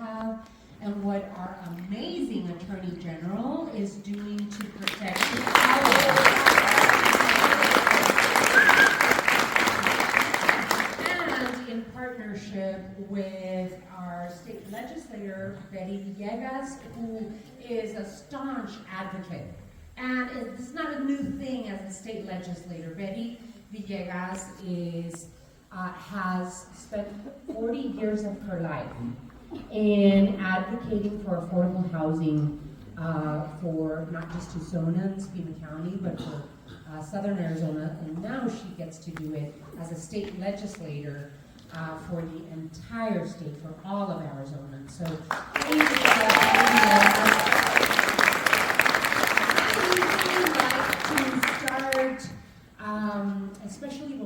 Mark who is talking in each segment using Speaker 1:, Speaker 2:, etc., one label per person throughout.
Speaker 1: have and what our amazing Attorney General is doing to protect our and in partnership with our state legislator, Betty Villegas, who is a staunch advocate. And it's not a new thing as a state legislator. Betty Villegas has spent 40 years of her life in advocating for affordable housing for not just Tucsonans, Pima County, but for Southern Arizona. And now she gets to do it as a state legislator for the entire state, for all of Arizona. So, especially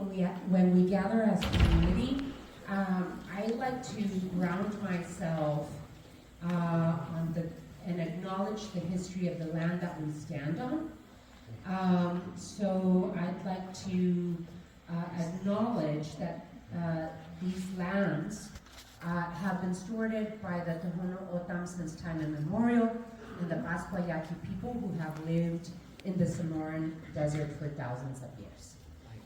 Speaker 1: when we gather as a community, I like to ground myself and acknowledge the history of the land that we stand on. So I'd like to acknowledge that these lands have been stewarded by the Tohono O'odham since time immemorial, and the Pascua-Yaqui people who have lived in the Sonoran Desert for thousands of years.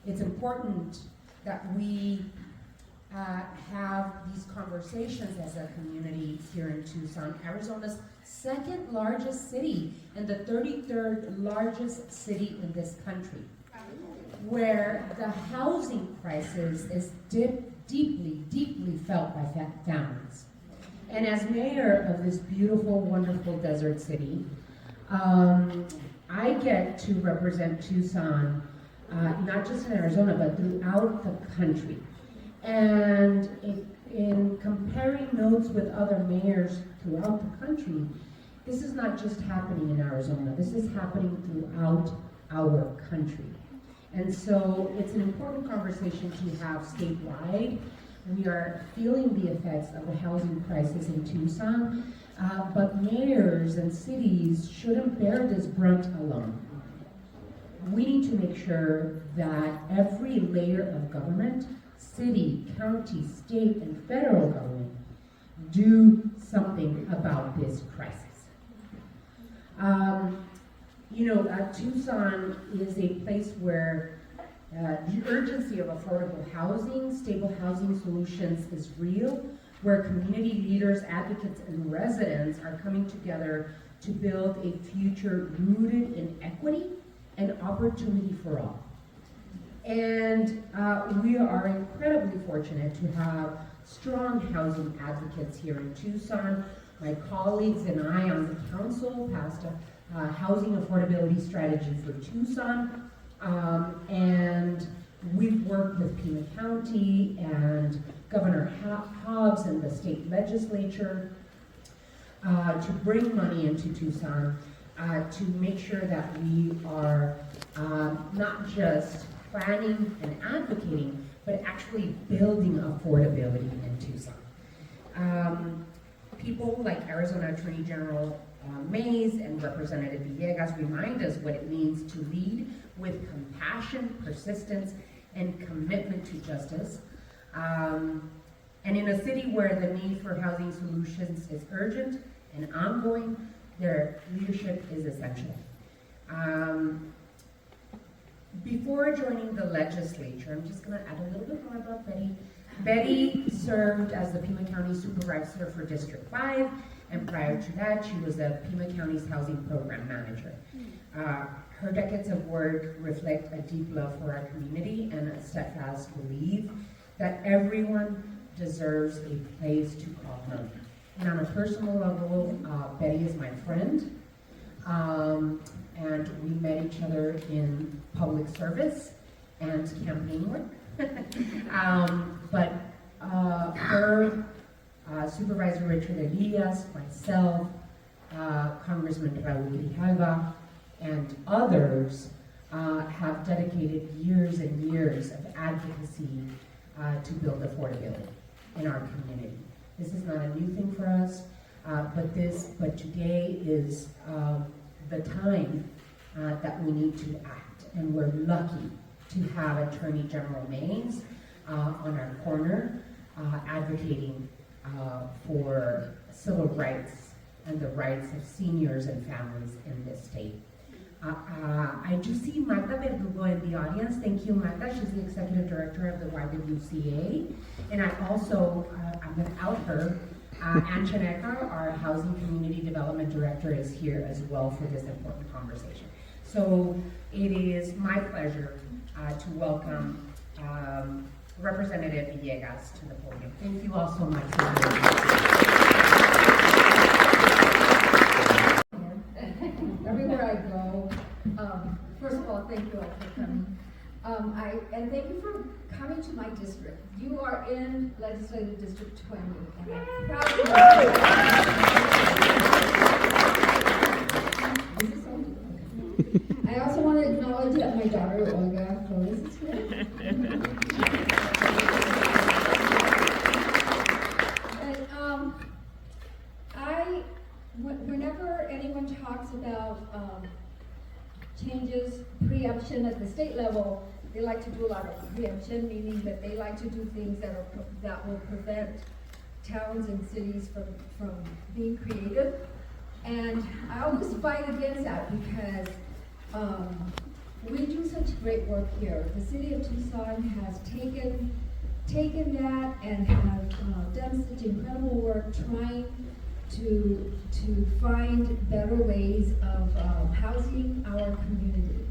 Speaker 1: It's important that we have these conversations as a community here in Tucson, Arizona's second largest city and the 33rd largest city in this country, where the housing crisis is deeply, deeply felt by families. And as mayor of this beautiful, wonderful desert city, I get to represent Tucson, not just in Arizona, but throughout the country. And in comparing notes with other mayors throughout the country, this is not just happening in Arizona, this is happening throughout our country. And so it's an important conversation to have statewide. We are feeling the effects of the housing crisis in Tucson, but mayors and cities shouldn't bear this brunt alone. We need to make sure that every layer of government, city, county, state, and federal government do something about this crisis. Tucson is a place where the urgency of affordable housing, stable housing solutions is real, where community leaders, advocates, and residents are coming together to build a future rooted in equity and opportunity for all. And we are incredibly fortunate to have strong housing advocates here in Tucson. My colleagues and I on the council passed a housing affordability strategy for Tucson. And we've worked with Pima County and Governor Hobbs and the state legislature to bring money into Tucson to make sure that we are not just planning and advocating, but actually building affordability in Tucson. People like Arizona Attorney General Mayes and Representative Villegas remind us what it means to lead with compassion, persistence, and commitment to justice. And in a city where the need for housing solutions is urgent and ongoing, their leadership is essential. Before joining the legislature, I'm just going to add a little bit more about Betty. Betty served as the Pima County Supervisor for District 5, and prior to that, she was the Pima County's Housing Program Manager. Her decades of work reflect a deep love for our community and a steadfast belief that everyone deserves a place to call home. And on a personal level, Betty is my friend, and we met each other in public service and campaign work. But her, Supervisor Richard Elias, myself, Congressman Raul Grijalva, and others have dedicated years and years of advocacy to build affordability in our community. This is not a new thing for us, but today is the time that we need to act, and we're lucky to have Attorney General Mayes on our corner, advocating for civil rights and the rights of seniors and families in this state. I do see Marta Verdugo in the audience. Thank you, Marta. She's the executive director of the YWCA. And I also, I'm going to out her. Ann Chaneca, our housing community development director, is here as well for this important conversation. So it is my pleasure to welcome Representative Villegas to the podium. Thank you all so much.
Speaker 2: Everywhere I go, first of all, thank you all for coming. And thank you for coming to my district. You are in Legislative District 20, and I'm proud of you. I also want to acknowledge that my daughter, Olga Flores, is here. Whenever anyone talks about changes, preemption at the state level, they like to do a lot of preemption, meaning that they like to do things that will prevent towns and cities from being creative. And I always fight against that because we do such great work here. The city of Tucson has taken that and have done such incredible work trying to find better ways of housing our community.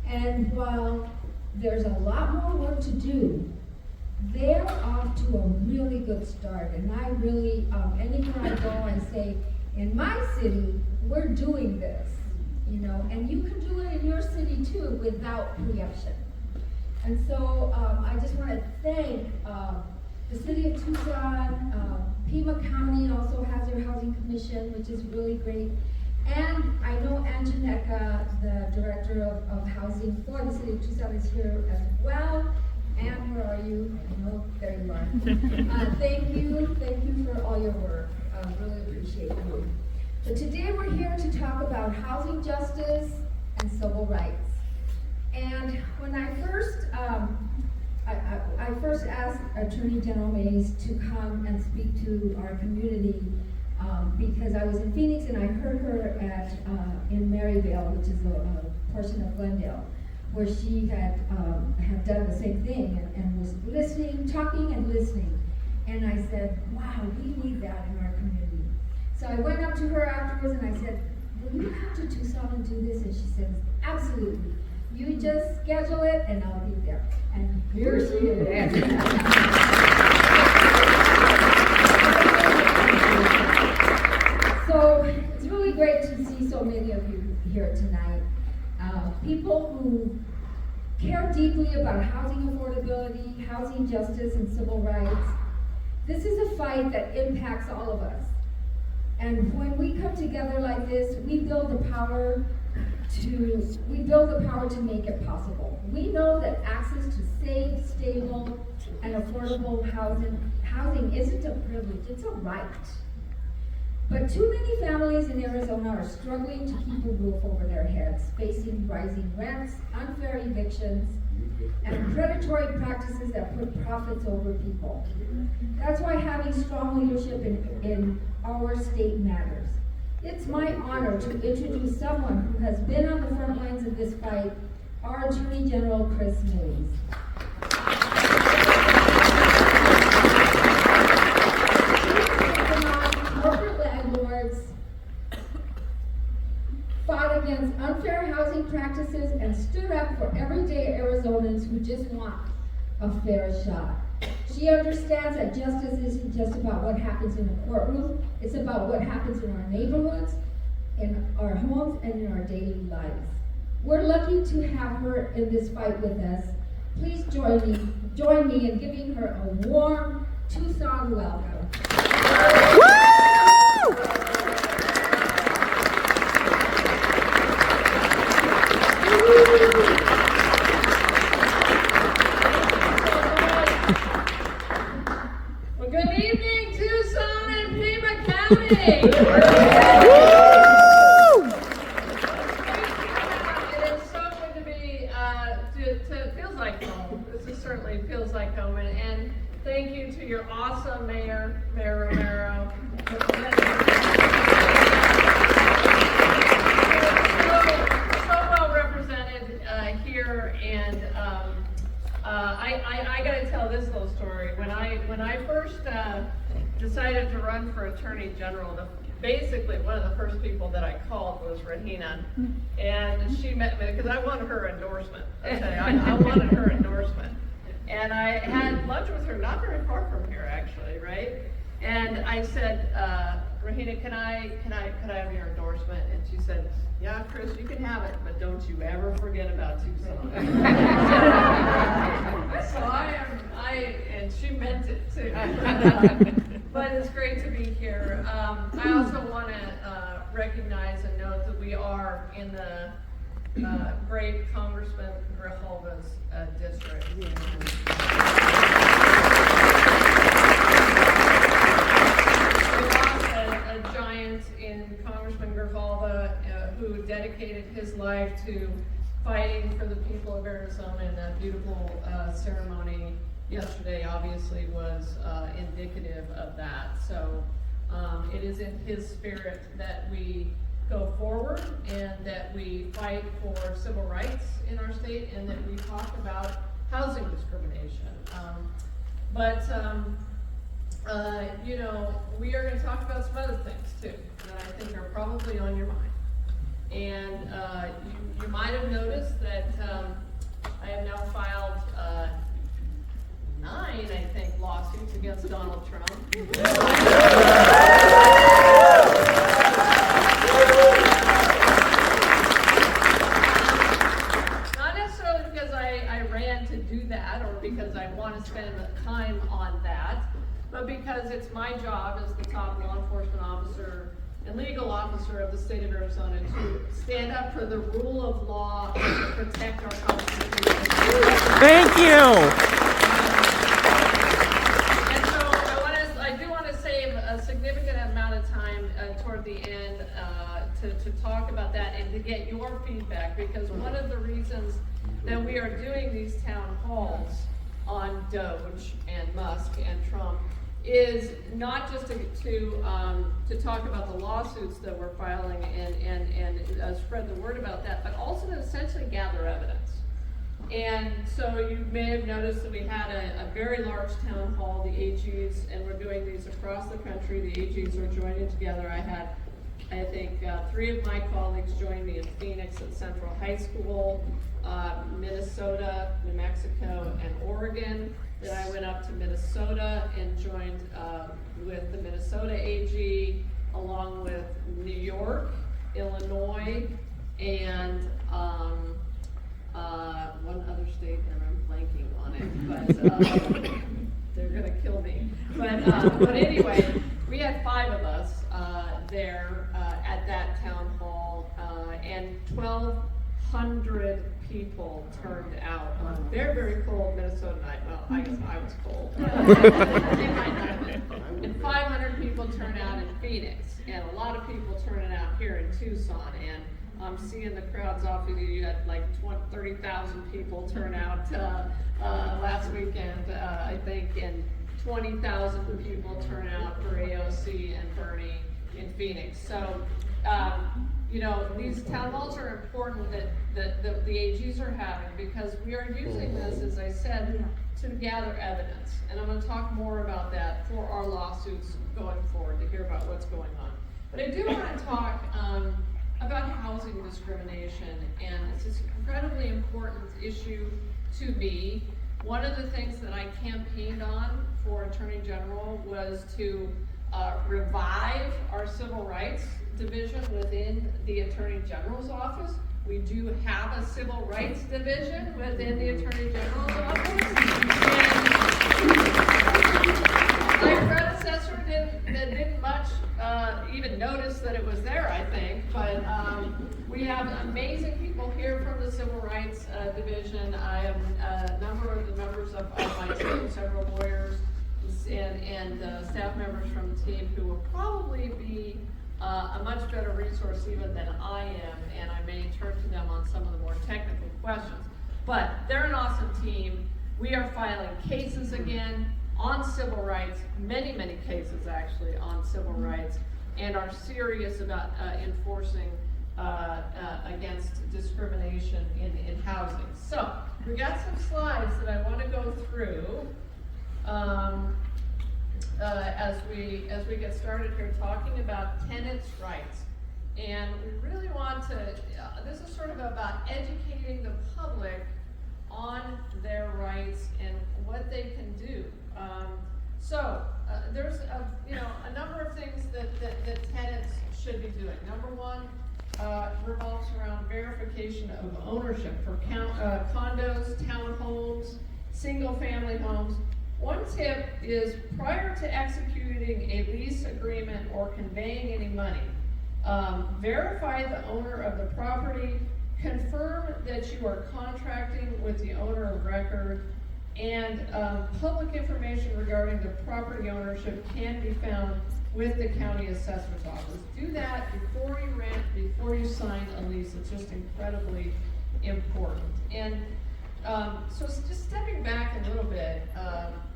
Speaker 2: And while there's a lot more work to do, they're off to a really good start. And I really, anywhere I go, I say, in my city, we're doing this, you know, and you can do it in your city too without preemption. And so I just want to thank the city of Tucson. Pima County also has their housing commission, which is really great. And I know Ann Chaneca, the director of housing for the city of Tucson, is here as well. Ann, where are you? No, there you are. Thank you for all your work. Really appreciate you. But today we're here to talk about housing justice and civil rights. And when I first asked Attorney General Mayes to come and speak to our community because I was in Phoenix and I heard her in Maryvale, which is a portion of Glendale, where she had done the same thing and was listening, talking and listening. And I said, wow, we need that in our community. So I went up to her afterwards and I said, will you come to Tucson and do this? And she said, absolutely. You just schedule it and I'll be there. And here she is. So it's really great to see so many of you here tonight. People who care deeply about housing affordability, housing justice, and civil rights. This is a fight that impacts all of us. And when we come together like this, we build the power to make it possible. We know that access to safe, stable, and affordable housing isn't a privilege, it's a right. But too many families in Arizona are struggling to keep a roof over their heads, facing rising rents, unfair evictions, and predatory practices that put profits over people. That's why having strong leadership in our state matters. It's my honor to introduce someone who has been on the front lines of this fight, our Attorney General Kris Mayes. Corporate landlords fought against unfair housing practices and stood up for everyday Arizonans who just want a fair shot. She understands that justice isn't just about what happens in the courtroom, it's about what happens in our neighborhoods, in our homes, and in our daily lives. We're lucky to have her in this fight with us. Please join me in giving her a warm Tucson welcome.
Speaker 3: Well, good evening, Tucson and Pima County. It is so good to be, feels like home. This is certainly feels like home. And thank you to your awesome Mayor Romero. for Attorney General, basically one of the first people that I called was Rahina, and she met me because I wanted her endorsement. Okay, I wanted her endorsement, and I had lunch with her not very far from here, actually, right? And I said, Rahina, can I have your endorsement? And she said, yeah, Kris, you can have it, but don't you ever forget about Tucson. And she meant it too. But it's great to be here. I also want to recognize and note that we are in the great Congressman Grijalva's district. A giant in Congressman Grijalva who dedicated his life to fighting for the people of Arizona, and that beautiful ceremony yesterday obviously was indicative of that. So it is in his spirit that we go forward and that we fight for civil rights in our state and that we talk about housing discrimination. You know, we are going to talk about some other things too that I think are probably on your mind. And you might have noticed that I have now filed 9, I think, lawsuits against Donald Trump. Not necessarily because I ran to do that or because I want to spend time on that, but because it's my job as the top law enforcement officer and legal officer of the state of Arizona to stand up for the rule of law and to protect our Constitution.
Speaker 4: Thank you.
Speaker 3: And so I do want to save a significant amount of time toward the end to talk about that and to get your feedback, because one of the reasons that we are doing these town halls on Doge and Musk and Trump is not just to talk about the lawsuits that we're filing and spread the word about that, but also to essentially gather evidence. And so you may have noticed that we had a very large town hall, the AGs, and we're doing these across the country. The AGs are joining together. I had, I think, 3 of my colleagues join me in Phoenix at Central High School, Minnesota, New Mexico, and Oregon. Then I went up to Minnesota and joined with the Minnesota AG, along with New York, Illinois, and one other state, and I'm blanking on it, but they're gonna kill me. But anyway, we had 5 of us there at that town hall, and 1,200 people turned out on a very, very cold Minnesota night. Well, I guess I was cold. They might not have been. And 500 people turned out in Phoenix, and a lot of people turning out here in Tucson. And I'm seeing the crowds off of you. You had like 30,000 people turn out last weekend, I think, and 20,000 people turn out for AOC and Bernie in Phoenix. So, you know, these town halls are important that the AGs are having, because we are using this, as I said, to gather evidence. And I'm going to talk more about that for our lawsuits going forward, to hear about what's going on. But I do want to talk about housing discrimination, and it's an incredibly important issue to me. One of the things that I campaigned on for Attorney General was to revive our civil rights division within the Attorney General's office. We do have a civil rights division within the Attorney General's office. And my predecessor didn't much even notice that it was there, I think. But we have amazing people here from the Civil Rights Division. I have a number of the members of my team, several lawyers and staff members from the team who will probably be a much better resource even than I am, and I may turn to them on some of the more technical questions. But they're an awesome team. We are filing cases again on civil rights, many, many cases actually on civil rights, and are serious about enforcing against discrimination in housing. So, we got some slides that I want to go through. as we get started here talking about tenants' rights. And we really want to, this is sort of about educating the public on their rights and what they can do. There's a number of things that tenants should be doing. Number one revolves around verification of ownership for condos, townhomes, single-family homes. One tip is prior to executing a lease agreement or conveying any money, verify the owner of the property, confirm that you are contracting with the owner of record, and public information regarding the property ownership can be found with the county assessor's office. Do that before you rent, before you sign a lease. It's just incredibly important. And so just stepping back a little bit,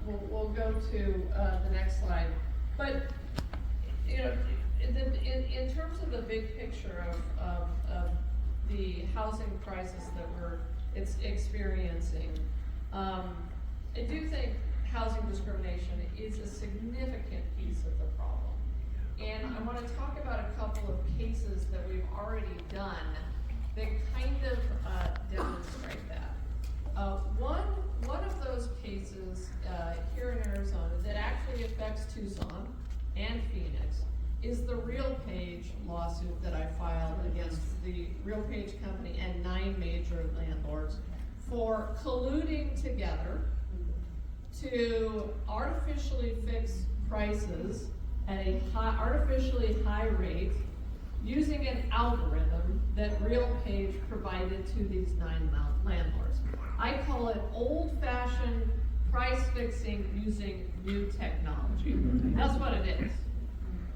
Speaker 3: we'll go to the next slide. But in terms of the big picture of the housing crisis that we're experiencing, I do think housing discrimination is a significant piece of the problem. And I want to talk about a couple of cases that we've already done that kind of demonstrate that. One of those cases here in Arizona that actually affects Tucson and Phoenix is the RealPage lawsuit that I filed against the RealPage company and 9 major landlords for colluding together to artificially fix prices at a artificially high rate using an algorithm that RealPage provided to these 9 landlords. I call it old-fashioned price fixing using new technology. That's what it is.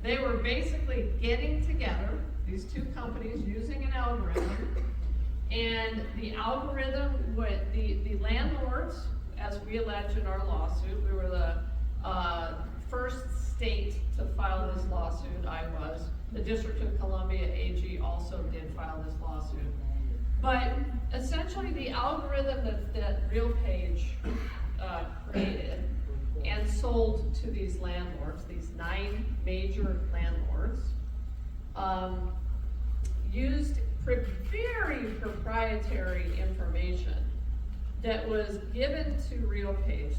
Speaker 3: They were basically getting together, these 2 companies, using an algorithm, and the algorithm, the landlords, as we allege in our lawsuit, we were the first state to file this lawsuit. I was. The District of Columbia AG also did file this lawsuit. But essentially the algorithm that RealPage created and sold to these landlords, these 9 major landlords, used very proprietary information that was given to RealPage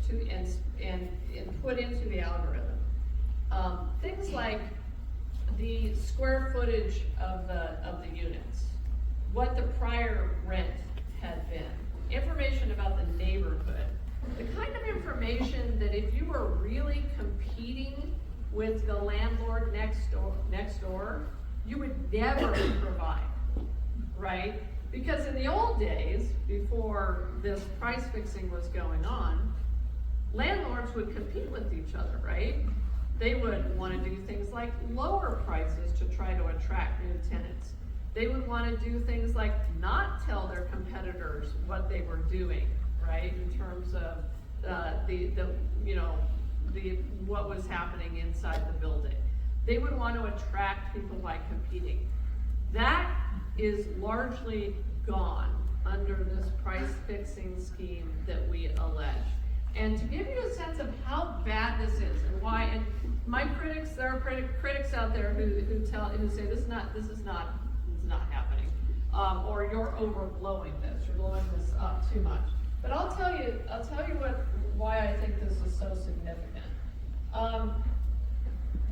Speaker 3: and put into the algorithm. Things like the square footage of the units, what the prior rent had been, information about the neighborhood, the kind of information that if you were really competing with the landlord next door, you would never provide, right? Because in the old days, before this price fixing was going on, landlords would compete with each other, right? They would want to do things like lower prices to try to attract new tenants. They would want to do things like not tell their competitors what they were doing, right? In terms of what was happening inside the building. They would want to attract people by competing. That is largely gone under this price fixing scheme that we allege. And to give you a sense of how bad this is and why, and my critics, there are critics out there who say this is not happening, or you're overblowing this, you're blowing this up too much. But I'll tell you why I think this is so significant.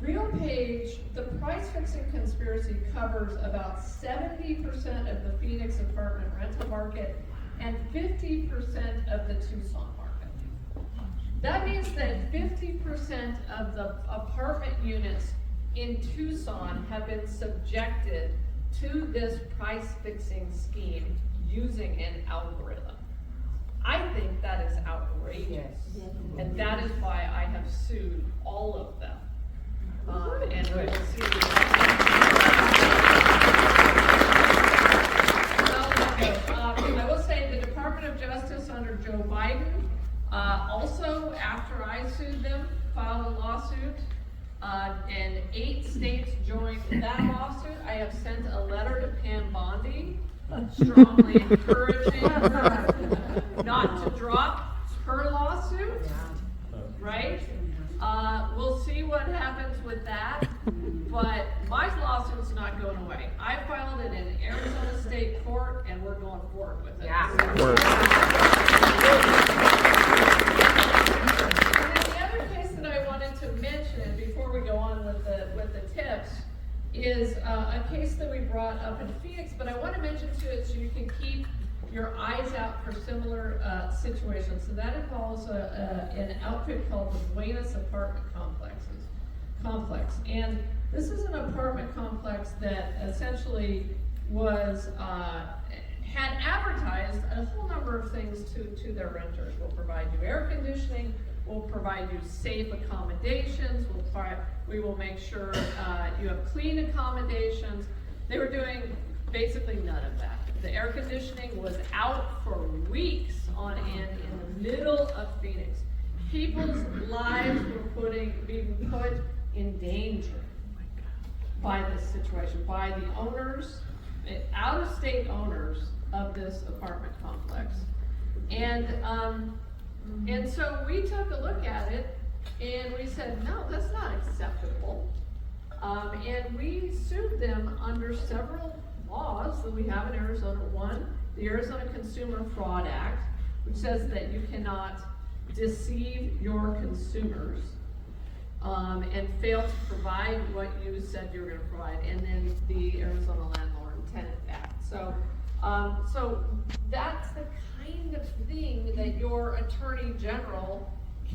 Speaker 3: RealPage, the price fixing conspiracy covers about 70% of the Phoenix apartment rental market and 50% of the Tucson market. That means that 50% of the apartment units in Tucson have been subjected to this price fixing scheme using an algorithm. I think that is outrageous, and that is why I have sued all of them. And we will see. I will say the Department of Justice under Joe Biden, also after I sued them, filed a lawsuit, and 8 states joined that lawsuit. I have sent a letter to Pam Bondi, strongly encouraging her not to drop her lawsuit, right? we'll see what happens with that, but my lawsuit's not going away. I filed it in Arizona State Court, and we're going forward with it.
Speaker 1: Yeah.
Speaker 3: And then the other case that I wanted to mention before we go on with the tips is a case that we brought up in Phoenix, but I want to mention to it so you can keep your eyes out for similar situations. So that involves an outfit called the Buenas Apartment Complex. And this is an apartment complex that essentially was, had advertised a whole number of things to their renters. We'll provide you air conditioning, we'll provide you safe accommodations, we will make sure you have clean accommodations. They were doing basically none of that. The air conditioning was out for weeks on end in the middle of Phoenix. People's lives were being put in danger by this situation, by the owners, out-of-state owners of this apartment complex. And so we took a look at it and we said, no, that's not acceptable. And we sued them under several laws that we have in Arizona. One, the Arizona Consumer Fraud Act, which says that you cannot deceive your consumers and fail to provide what you said you were going to provide. And then the Arizona Landlord and Tenant Act. So that's the kind of thing that your Attorney General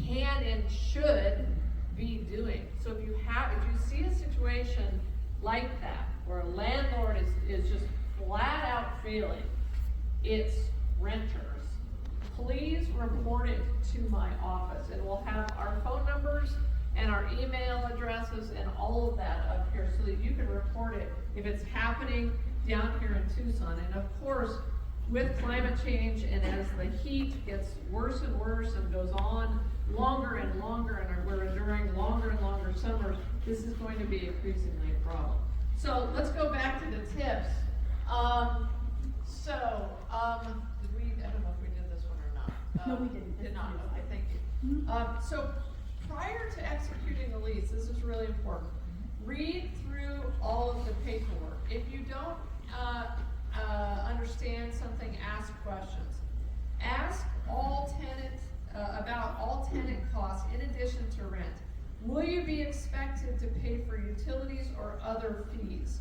Speaker 3: can and should be doing. So if you see a situation like that, where a landlord is just flat out failing its renters, please report it to my office, and we'll have our phone numbers and our email addresses and all of that up here so that you can report it if it's happening down here in Tucson. And of course, with climate change and as the heat gets worse and worse and goes on longer and longer, and we're enduring longer and longer summers, this is going to be increasingly a problem. So let's go back to the tips. I don't know if we did this one or not.
Speaker 5: No, we didn't.
Speaker 3: Did not. Okay, thank you. So prior to executing the lease, this is really important. Read through all of the paperwork. If you don't understand something, ask questions. Ask all tenants about all tenant costs in addition to rent. Will you be expected to pay for utilities or other fees?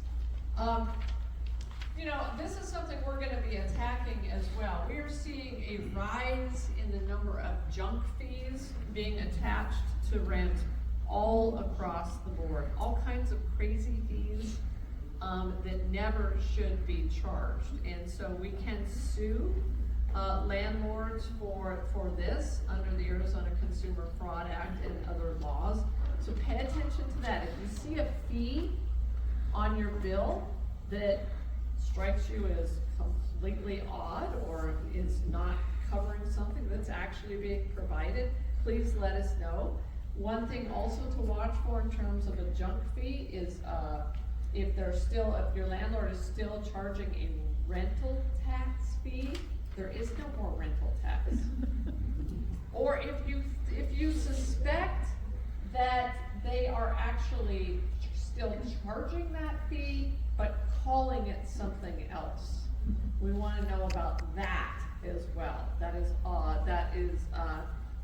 Speaker 3: This is something we're going to be attacking as well. We are seeing a rise in the number of junk fees being attached to rent all across the board. All kinds of crazy fees that never should be charged. And so we can sue landlords for this under the Arizona Consumer Fraud Act and other laws. So pay attention to that. If you see a fee on your bill that strikes you as completely odd or is not covering something that's actually being provided, please let us know. One thing also to watch for in terms of a junk fee is if your landlord is still charging a rental tax fee, there is no more rental tax. Or if you suspect that they are actually still charging that fee, but calling it something else, we want to know about that as well. That is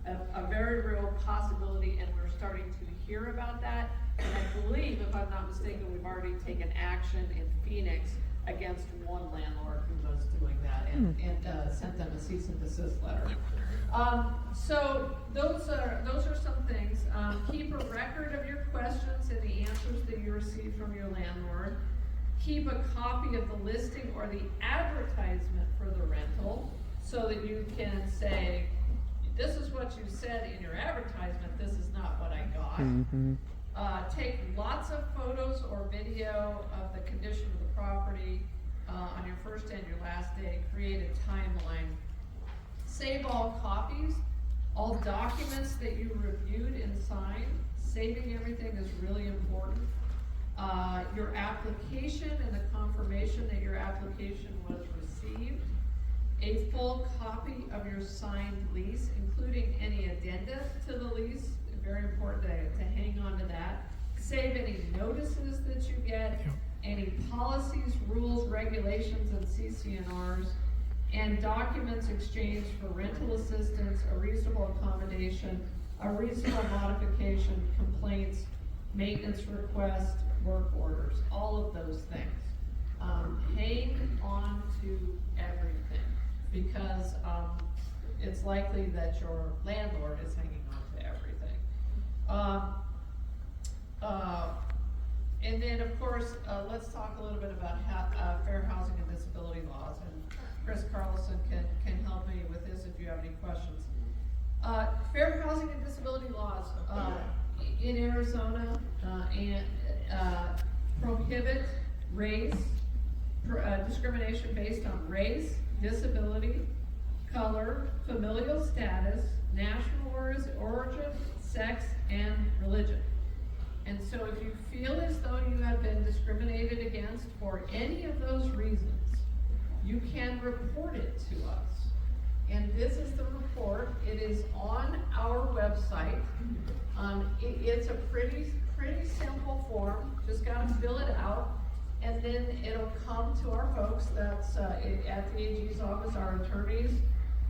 Speaker 3: a very real possibility, and we're starting to hear about that. And I believe, if I'm not mistaken, we've already taken action in Phoenix against one landlord who was doing that and sent them a cease and desist letter. So those are some things. Keep a record of your questions and the answers that you receive from your landlord. Keep a copy of the listing or the advertisement for the rental so that you can say, this is what you said in your advertisement, this is not what I got.
Speaker 4: Mm-hmm.
Speaker 3: Take lots of photos or video of the condition of the property on your first and your last day. Create a timeline. Save all copies, all documents that you reviewed and signed. Saving everything is really important. Your application and the confirmation that your application was received. A full copy of your signed lease, including any addenda to the lease. very important to hang on to that. Save any notices that you get, any policies, rules, regulations, and CCNRs, and documents exchanged for rental assistance, a reasonable accommodation, a reasonable modification, complaints, maintenance request, work orders, all of those things. Hang on to everything, because it's likely that your landlord is hanging on to everything. And then, of course, let's talk a little bit about fair housing and disability laws. And Chris Carlson can help me with this if you have any questions. Fair housing and disability laws in Arizona prohibit race, discrimination based on race, disability, color, familial status, national origin, sex, and religion. And so if you feel as though you have been discriminated against for any of those reasons, you can report it to us. And this is the report. It is on our website. It's a pretty simple form. Just got to fill it out. And then it'll come to our folks that's at the AG's office, our attorneys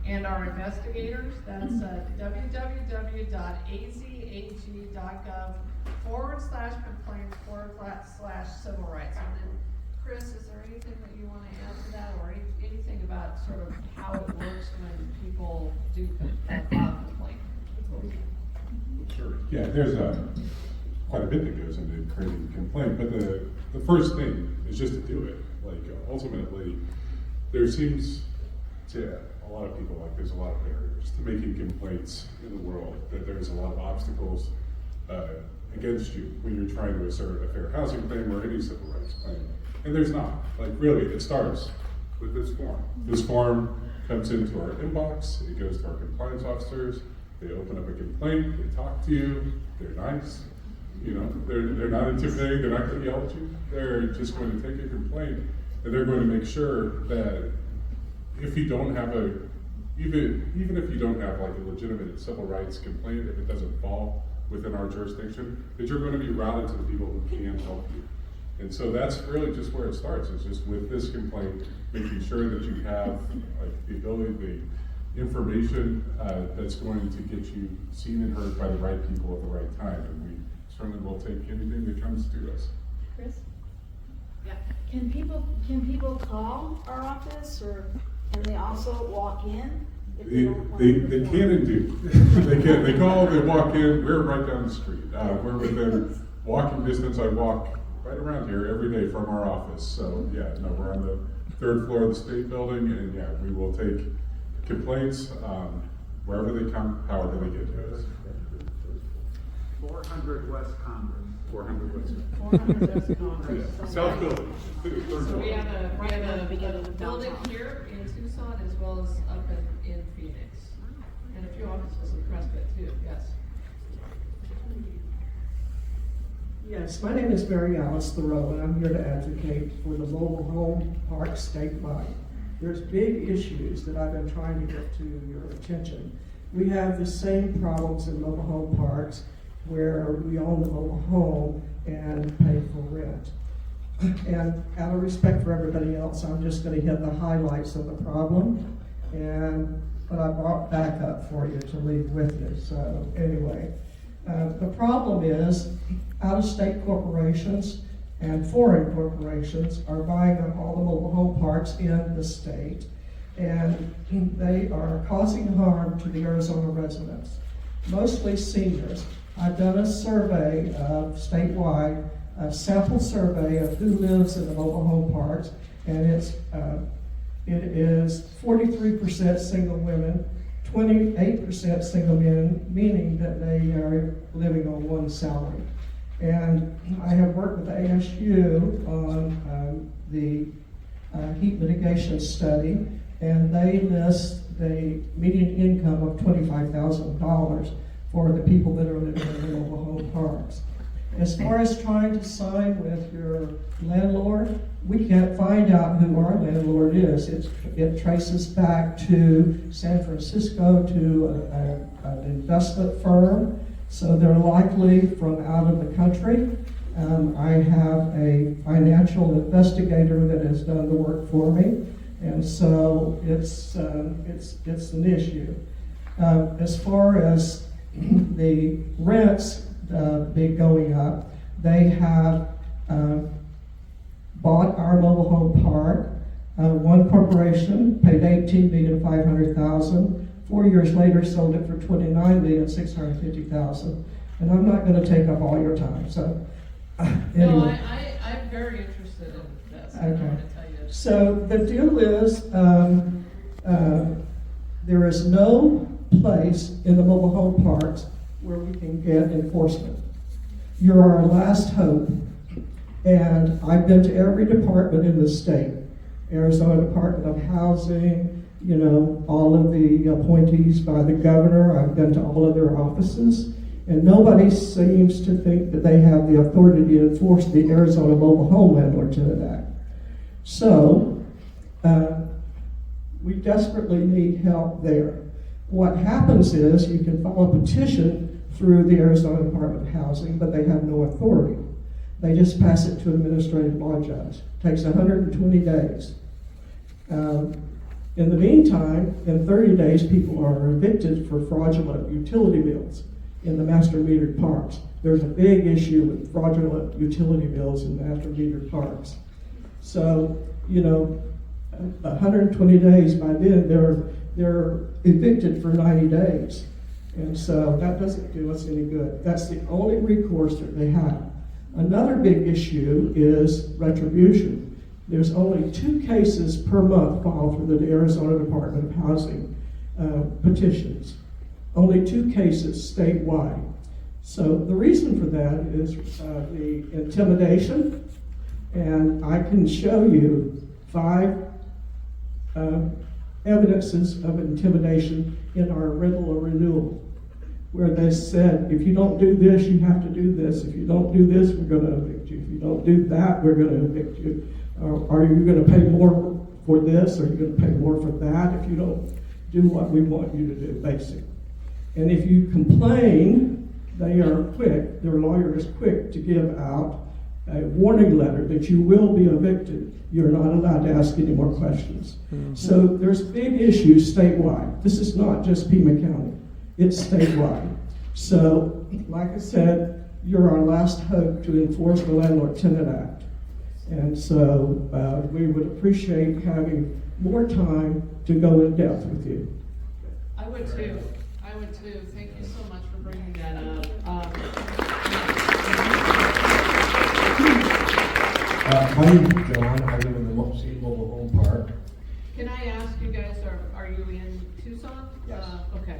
Speaker 3: and our investigators. That's www.azag.gov/complaints/civil rights. And then, Chris, is there anything that you want to add to that, or anything about sort of how it works when people do file a complaint?
Speaker 5: Sure. Yeah, there's quite a bit that goes into creating a complaint, but the first thing is just to do it. Like, ultimately, there seems to a lot of people like there's a lot of barriers to making complaints in the world, that there's a lot of obstacles against you when you're trying to assert a fair housing claim or any civil rights claim. And there's not. Like, really, it starts with this form. This form comes into our inbox, it goes to our compliance officers, they open up a complaint, they talk to you, they're nice, you know, they're not intimidating, they're not going to yell at you, they're just going to take your complaint, and they're going to make sure that if you don't have even if you don't have like a legitimate civil rights complaint, if it doesn't fall within our jurisdiction, that you're going to be routed to the people who can help you. And so that's really just where it starts. It's just with this complaint, making sure that you have like the ability, the information that's going to get you seen and heard by the right people at the right time. And we certainly will take anything that comes to us.
Speaker 6: Chris?
Speaker 3: Yeah.
Speaker 6: Can people call our office, or can they also walk in? If they don't want
Speaker 5: They
Speaker 6: to
Speaker 5: can and do. They can. They call, they walk in. We're right down the street. We're within walking distance. I walk right around here every day from our office. So yeah, no, we're on the 3rd floor of the state building, and yeah, we will take complaints wherever they come, however they get to us.
Speaker 7: 400 West Congress.
Speaker 5: 400 West.
Speaker 6: 400 West Congress.
Speaker 5: Yeah. South building.
Speaker 3: So we have a building here in Tucson as well as up in Phoenix. And a few offices in Prescott too, yes.
Speaker 8: Yes, my name is Mary Alice Thoreau, and I'm here to advocate for the mobile home parks statewide. There's big issues that I've been trying to get to your attention. We have the same problems in mobile home parks where we own the mobile home and pay for rent. And out of respect for everybody else, I'm just going to hit the highlights of the problem, but I brought back up for you to leave with you. So anyway, the problem is out-of-state corporations and foreign corporations are buying up all the mobile home parks in the state, and they are causing harm to the Arizona residents, mostly seniors. I've done a survey of statewide, a sample survey of who lives in the mobile home parks, and it is 43% single women, 28% single men, meaning that they are living on one salary. And I have worked with ASU on the heat mitigation study, and they list the median income of $25,000 for the people that are living in the mobile home parks. As far as trying to sign with your landlord, we can't find out who our landlord is. It traces back to San Francisco to an investment firm. So they're likely from out of the country. I have a financial investigator that has done the work for me, and so it's an issue. As far as the rents be going up, they have bought our mobile home park. One corporation paid $18,500,000. 4 years later, sold it for $29,650,000. And I'm not going to take up all your time. So, anyway.
Speaker 3: No, I'm very interested in this. I
Speaker 8: Okay.
Speaker 3: want to tell you.
Speaker 8: So the deal is, there is no place in the mobile home parks where we can get enforcement. You're our last hope. And I've been to every department in the state. Arizona Department of Housing, you know, all of the appointees by the governor. I've been to all of their offices. And nobody seems to think that they have the authority to enforce the Arizona Mobile Home Landlord-Tenant Act. So, we desperately need help there. What happens is you can file a petition through the Arizona Department of Housing, but they have no authority. They just pass it to an administrative law judge. It takes 120 days. In the meantime, in 30 days, people are evicted for fraudulent utility bills in the master metered parks. There's a big issue with fraudulent utility bills in master metered parks. So, you know, 120 days by then, they're evicted for 90 days. And so that doesn't do us any good. That's the only recourse that they have. Another big issue is retribution. There's only 2 cases per month filed for the Arizona Department of Housing petitions. Only 2 cases statewide. So the reason for that is the intimidation, and I can show you 5 evidences of intimidation in our rental or renewal, where they said, if you don't do this, you have to do this. If you don't do this, we're going to evict you. If you don't do that, we're going to evict you. Are you going to pay more for this? Are you going to pay more for that if you don't do what we want you to do, basically? And if you complain, they are quick, their lawyer is quick to give out a warning letter that you will be evicted. You're not allowed to ask any more questions. Mm-hmm. So there's big issues statewide. This is not just Pima County. It's statewide. So, like I said, you're our last hope to enforce the Landlord-Tenant Act. And so we would appreciate having more time to go in depth with you.
Speaker 3: I would too. I would too. Thank you so much for bringing that up.
Speaker 7: My name is John. I live in the State Mobile Home Park.
Speaker 3: Can I ask you guys, are you in Tucson?
Speaker 7: Yes.
Speaker 3: Okay.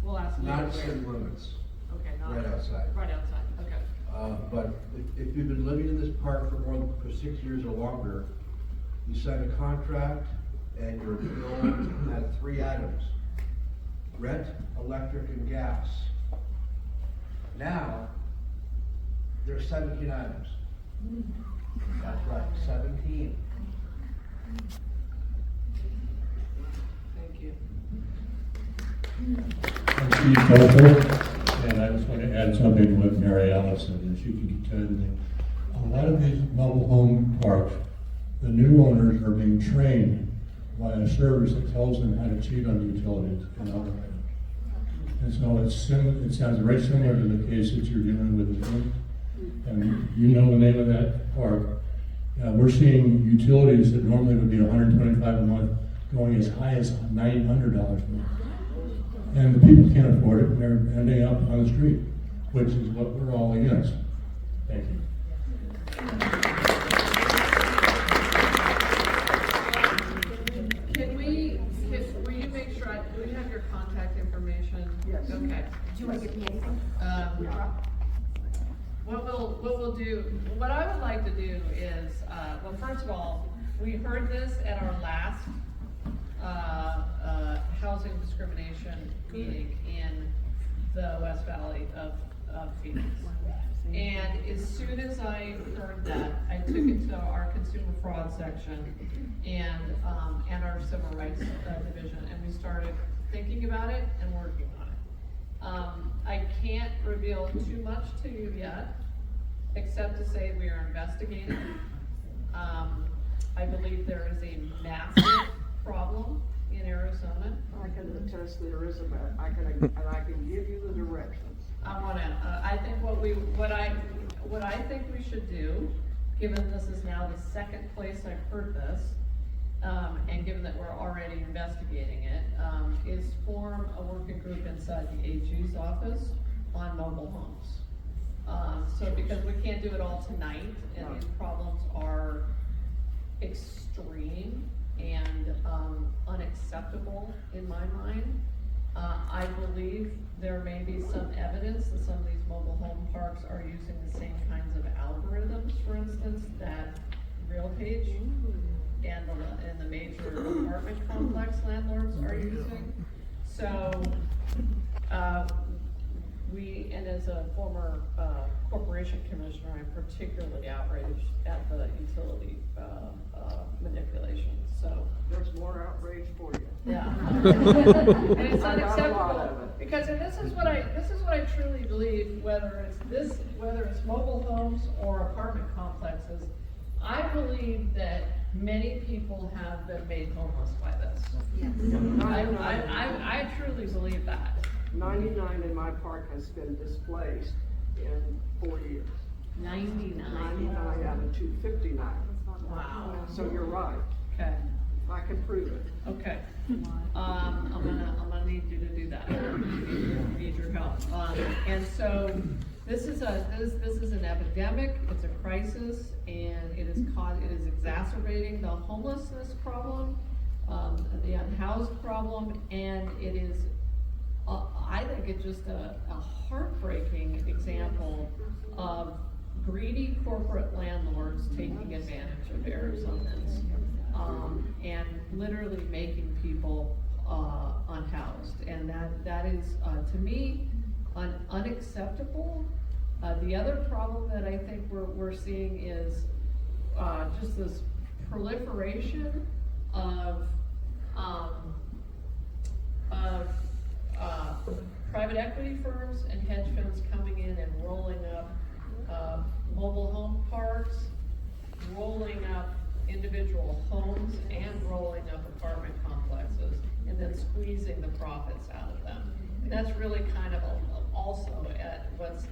Speaker 3: We'll ask you.
Speaker 7: Not city limits.
Speaker 3: Okay, not
Speaker 7: Right outside.
Speaker 3: Right outside. Okay.
Speaker 7: But if you've been living in this park for 6 years or longer, you sign a contract and your bill had 3 items: rent, electric, and gas. Now, there's 17 items. That's right, 17.
Speaker 3: Thank you.
Speaker 9: I'm Steve Coulter, and I just want to add something to what Mary Alice said, and she can contend. A lot of these mobile home parks, the new owners are being trained by a service that tells them how to cheat on utilities and other items. And so it sounds very similar to the case that you're dealing with. And you know the name of that park. We're seeing utilities that normally would be $125 a month going as high as $900 a month. And the people can't afford it, and they're ending up on the street, which is what we're all against. Thank you.
Speaker 3: Will you make sure, do we have your contact information? Yes. Okay.
Speaker 10: Do you want to give me anything?
Speaker 3: What I would like to do is, well, first of all, we heard this at our last housing discrimination meeting in the West Valley of Phoenix. And as soon as I heard that, I took it to our consumer fraud section and our civil rights division, and we started thinking about it and working on it. I can't reveal too much to you yet, except to say we are investigating. I believe there is a massive problem in Arizona.
Speaker 10: I can attest there is I can give you the directions.
Speaker 3: I think what I think we should do, given this is now the second place I've heard this, and given that we're already investigating it, is form a working group inside the AG's office on mobile homes. So because we can't do it all tonight, and these problems are extreme and unacceptable in my mind. I believe there may be some evidence that some of these mobile home parks are using the same kinds of algorithms, for instance, that RealPage and the major apartment complex landlords are using. So, and as a former corporation commissioner, I'm particularly outraged at the utility manipulation. So
Speaker 10: there's more outrage for you.
Speaker 3: yeah, and it's
Speaker 10: I got a lot of
Speaker 3: unacceptable
Speaker 10: it.
Speaker 3: because, and this is what I truly believe. Whether it's mobile homes or apartment complexes, I believe that many people have been made homeless by this.
Speaker 6: Yes.
Speaker 3: I truly believe that.
Speaker 10: 99 in my park has been displaced in 4 years.
Speaker 3: 99.
Speaker 10: 99 out of 259.
Speaker 3: Wow.
Speaker 10: So you're right.
Speaker 3: Okay.
Speaker 10: I can prove it.
Speaker 3: Okay. I'm gonna need you to do that. Need your help. And so this is an epidemic. It's a crisis, and it is exacerbating the homelessness problem, the unhoused problem, and it is. I think it's just a heartbreaking example of greedy corporate landlords taking advantage of Arizonans, and literally making people unhoused, and that is to me unacceptable. The other problem that I think we're seeing is just this proliferation of private equity firms and hedge funds coming in and rolling up mobile home parks, rolling up individual homes, and rolling up apartment complexes, and then squeezing the profits out of them. And that's really kind of also at what's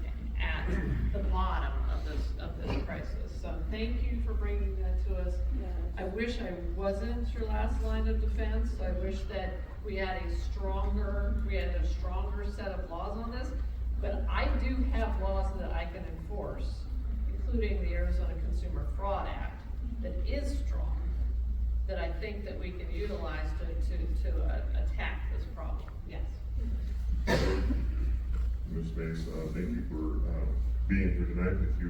Speaker 3: at the bottom of this crisis. So thank you for bringing that to us. I wish I wasn't your last line of defense. I wish that we had a stronger set of laws on this, but I do have laws that I can enforce, including the Arizona Consumer Fraud Act, that is strong, that I think that we can utilize to attack this problem. Yes.
Speaker 11: Ms. Mayes, thank you for being here tonight. Thank you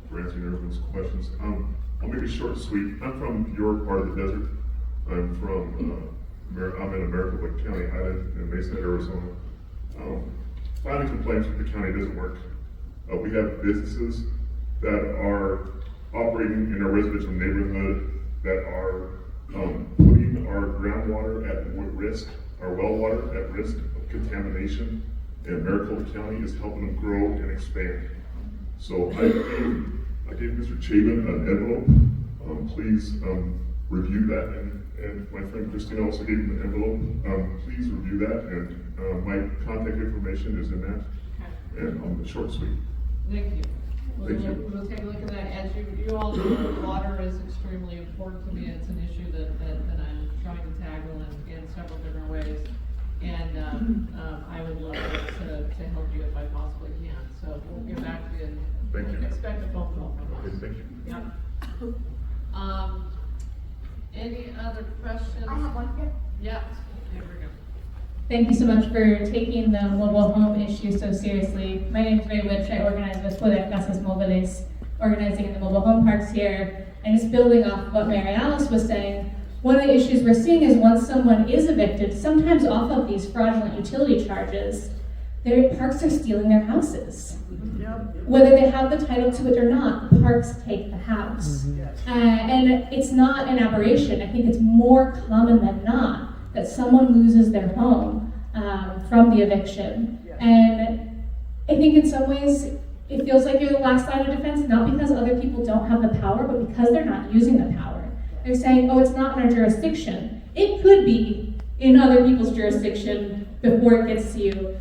Speaker 11: for answering everyone's questions. I'll make it short and sweet. I'm from your part of the desert. I'm in Maricopa County, HIDA in Mesa, Arizona. Filing complaints with the county doesn't work. We have businesses that are operating in our residential neighborhood that are putting our groundwater at risk, our well water at risk of contamination, and Maricopa County is helping them grow and expand. So I gave Mr. Chabin an envelope. Please review that, and my friend Christina also gave him an envelope. Please review that, and my contact information is in that. Okay. And I'm short and sweet.
Speaker 3: Thank you.
Speaker 11: Thank you.
Speaker 3: We'll take a look at that. As you all know, water is extremely important to me. It's an issue that I'm trying to tackle in several different ways. And I would love to help you if I possibly can. So we'll get back to you.
Speaker 11: Thank you.
Speaker 3: Expect a phone call from us.
Speaker 11: Okay, thank you.
Speaker 3: Yep. Any other questions?
Speaker 6: I have one here.
Speaker 3: Yes. Here we go.
Speaker 12: Thank you so much for taking the mobile home issue so seriously. My name is Ray Witch. I organize with Poder Casas Mobiles, organizing in the mobile home parks here. And just building off what Mary Alice was saying, one of the issues we're seeing is once someone is evicted, sometimes off of these fraudulent utility charges, their parks are stealing their houses. Whether they have the title to it or not, the parks take the house. And it's not an aberration. I think it's more common than not that someone loses their home from the eviction. And I think in some ways, it feels like you're the last line of defense, not because other people don't have the power, but because they're not using the power. They're saying, oh, it's not in our jurisdiction. It could be in other people's jurisdiction before it gets to you.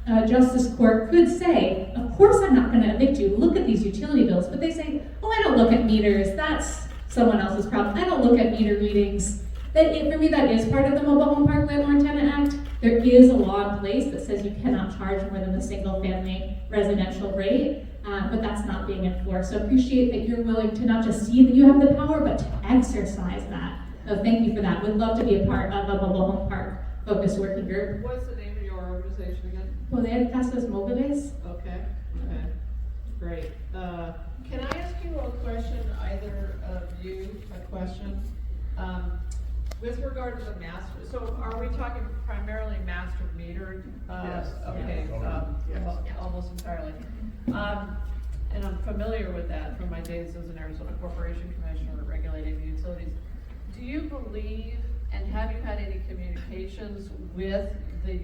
Speaker 12: A justice court could say, of course I'm not going to evict you. Look at these utility bills. But they say, oh, I don't look at meters. That's someone else's problem. I don't look at meter readings. For me, that is part of the Mobile Home Park Landlord Tenant Act. There is a law in place that says you cannot charge more than the single family residential rate, but that's not being enforced. So appreciate that you're willing to not just see that you have the power, but to exercise that. So thank you for that. Would love to be a part of a mobile home park focused working group.
Speaker 3: What's the name of your organization again?
Speaker 12: Poder Casas Móviles.
Speaker 3: Okay, great. Can I ask you a question, either of you, a question? With regard to the master, so are we talking primarily master metered?
Speaker 10: Yes.
Speaker 3: Okay,
Speaker 10: Yes.
Speaker 3: almost entirely. And I'm familiar with that from my days as an Arizona Corporation Commissioner regulating the utilities. Do you believe, and have you had any communications with the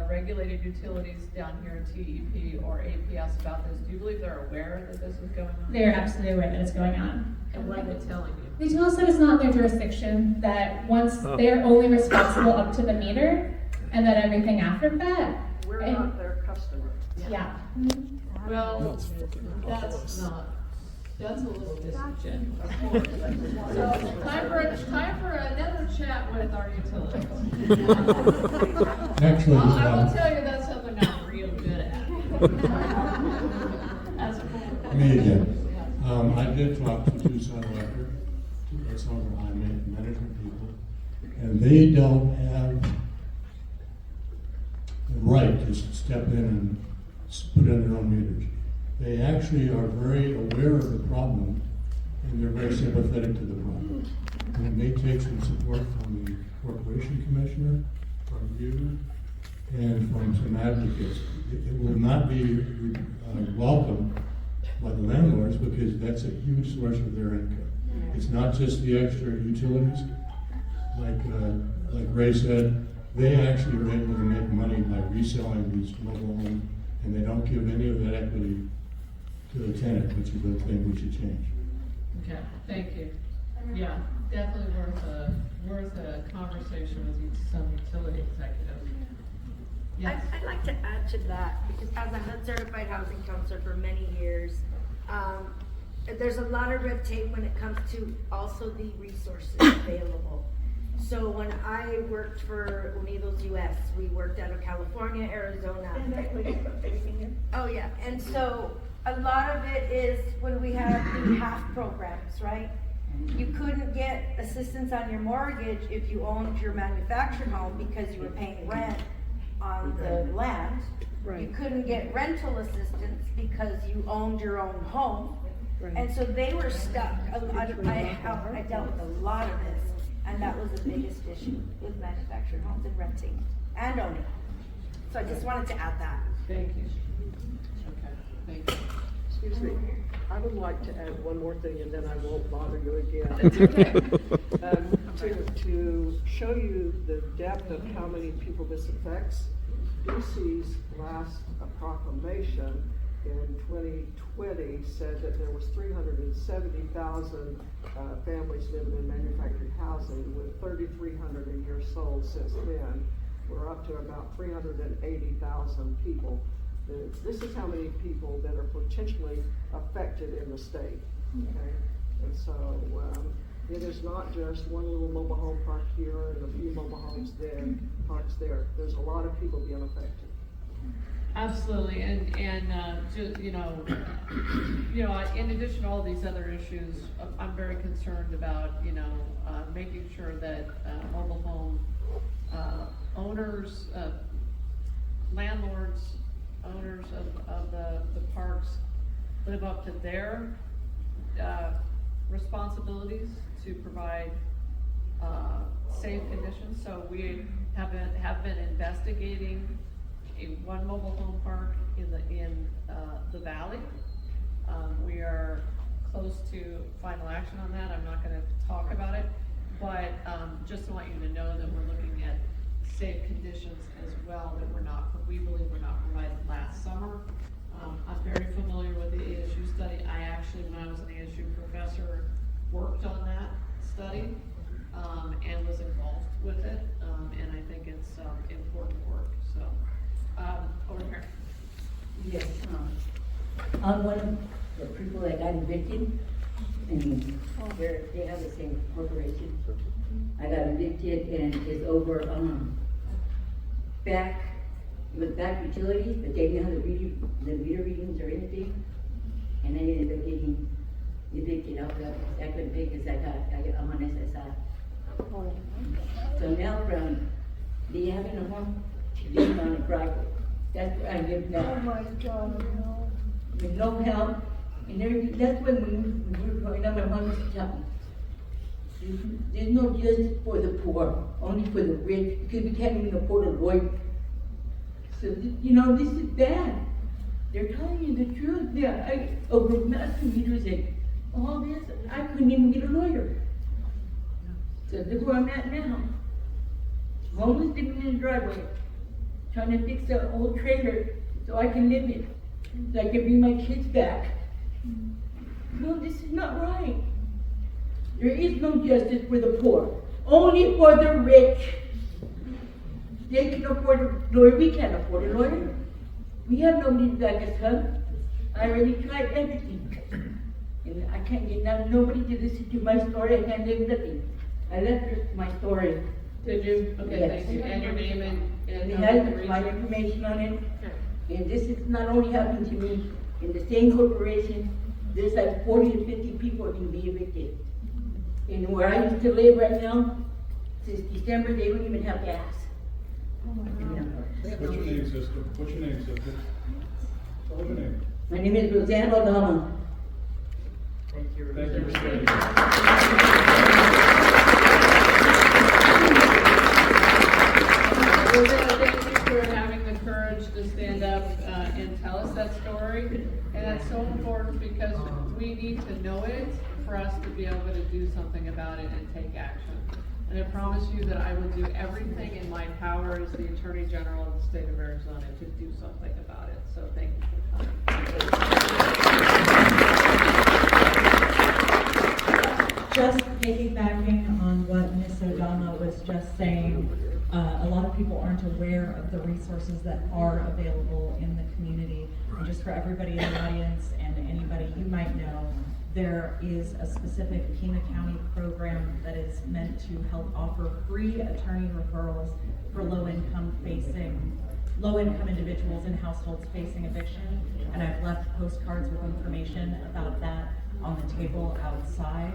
Speaker 3: regulated utilities down here at TEP or APS about this? Do you believe they're aware that this is going on?
Speaker 12: They're absolutely aware that it's going on.
Speaker 3: And what are they telling you?
Speaker 12: They tell us that it's not in their jurisdiction, that once they're only responsible up to the meter, and that everything after that.
Speaker 10: We're not their customer.
Speaker 12: Yeah.
Speaker 3: Well, that's a little disingenuous. So, time for another chat with our utilities.
Speaker 9: Actually,
Speaker 3: I will tell you that's something I'm real good at. As a former-
Speaker 9: me again. I did talk to Tucson Electric, some of our management people, and they don't have the right to step in and put in their own meters. They actually are very aware of the problem, and they're very sympathetic to the problem. And it may take some support from the Corporation Commissioner, from you, and from some advocates. It will not be welcome by the landlords because that's a huge source of their income. It's not just the extra utilities. Like Ray said, they actually are able to make money by reselling these mobile homes, and they don't give any of that equity to the tenant, which is a thing we should change.
Speaker 3: Okay, thank you. Yeah, definitely worth a conversation with some utility executive. Yes.
Speaker 13: I'd like to add to that, because as a HUD certified housing counselor for many years, there's a lot of red tape when it comes to also the resources available. So when I worked for Unidos US, we worked out of California, Arizona. Oh yeah, and so a lot of it is when we have the HAF programs, right? You couldn't get assistance on your mortgage if you owned your manufactured home because you were paying rent on the land.
Speaker 10: Right.
Speaker 13: You couldn't get rental assistance because you owned your own home.
Speaker 10: Right.
Speaker 13: And so they were stuck. I dealt with a lot of this, and that was the biggest issue with manufactured homes and renting and owning. So I just wanted to add that.
Speaker 3: Thank you. Okay, thank you.
Speaker 10: Excuse me, I would like to add one more thing and then I won't bother you again. To show you the depth of how many people this affects, DC's last proclamation in 2020 said that there was 370,000 families living in manufactured housing, with 3,300 a year sold since then. We're up to about 380,000 people. This is how many people that are potentially affected in the state, okay? And so it is not just one little mobile home park here and a few mobile homes there, parks there. There's a lot of people being affected.
Speaker 3: Absolutely, and just, in addition to all these other issues, I'm very concerned about, making sure that mobile home owners, landlords, owners of the parks live up to their responsibilities to provide safe conditions. So we have been investigating one mobile home park in the valley. We are close to final action on that. I'm not going to talk about it, but just want you to know that we're looking at safe conditions as well that we believe were not provided last summer. I'm very familiar with the ASU study. I actually, when I was an ASU professor, worked on that study, and was involved with it, and I think it's important work, so, over here.
Speaker 14: Yes, I'm one of the people that got evicted, and they have the same corporation. I got evicted, and it's over, back utilities, but they didn't have the meter readings or anything, and I ended up getting evicted out of I couldn't pay because I'm on SSI. So now from the having a home to living on a driveway, that's where I live now.
Speaker 6: Oh my God, no.
Speaker 14: With no help, and everything. That's when we were growing up, my mom used to tell me, there's no justice for the poor, only for the rich, because we can't even afford a lawyer. So, this is bad. They're telling you the truth. Yeah, over master meters and all this, I couldn't even get a lawyer. So look where I'm at now. Homeless, living in the driveway, trying to fix the old trailer so I can live in, so I can bring my kids back. No, this is not right. There is no justice for the poor, only for the rich. They can afford a lawyer, we can't afford a lawyer. We have nobody to back us up. I already tried everything. And I can't get nobody to listen to my story, I can't live nothing. I left her my story.
Speaker 3: Did you? Okay,
Speaker 14: Yes.
Speaker 3: thank you. And your name and
Speaker 14: It has my information on it. And this is not only happened to me, in the same corporation, there's like 40 to 50 people are going to be evicted. And where I used to live right now, since December, they don't even have gas.
Speaker 5: What's your name, sister? What's your name, sister? What's your name?
Speaker 14: My name is Roseanne O'Donnell.
Speaker 5: Thank you for staying.
Speaker 3: Thank you for having the courage to stand up and tell us that story. And that's so important because we need to know it for us to be able to do something about it and take action. And I promise you that I will do everything in my power as the Attorney General of the state of Arizona to do something about it. So thank you for coming.
Speaker 15: Just piggybacking on what Ms. O'Donnell was just saying, a lot of people aren't aware of the resources that are available in the community. And just for everybody in the audience and anybody you might know, there is a specific Pima County program that is meant to help offer free attorney referrals for low-income individuals in households facing eviction. And I've left postcards with information about that on the table outside.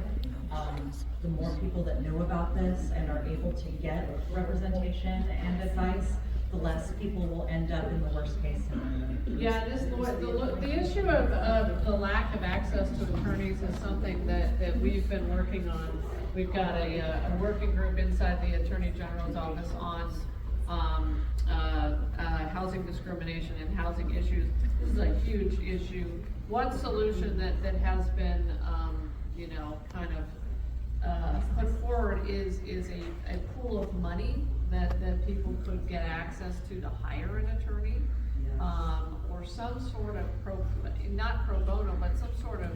Speaker 15: The more people that know about this and are able to get representation and advice, the less people will end up in the worst case scenario.
Speaker 3: Yeah, the issue of the lack of access to attorneys is something that we've been working on. We've got a working group inside the Attorney General's office on housing discrimination and housing issues. This is a huge issue. One solution that has been, kind of put forward is a pool of money that people could get access to hire an attorney, or some sort of not pro bono, but some sort of,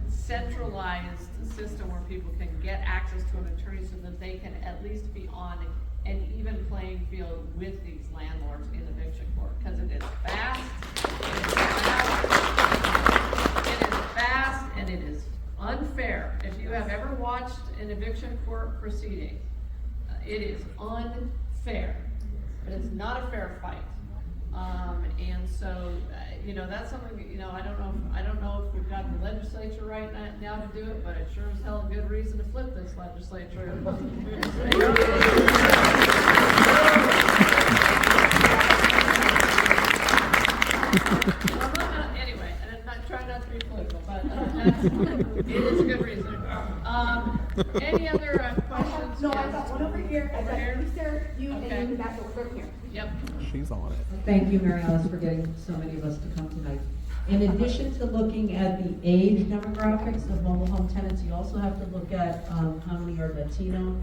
Speaker 3: centralized system where people can get access to an attorney so that they can at least be on an even playing field with these landlords in eviction court, because it is fast, and it is unfair. If you have ever watched an eviction court proceeding, it is unfair, but it's not a fair fight. And so, that's something that, I don't know if we've got the legislature right now to do it, but it sure as hell a good reason to flip this legislature. Anyway, and I'm not trying not to be political, but it is a good reason. Any other questions?
Speaker 6: No, I got one over here. I got you, sir, you, and
Speaker 3: Okay.
Speaker 6: in the back over here.
Speaker 3: Yep.
Speaker 4: She's on it.
Speaker 16: Thank you, Mary Alice, for getting so many of us to come tonight. In addition to looking at the age demographics of mobile home tenants, you also have to look at how many are Latino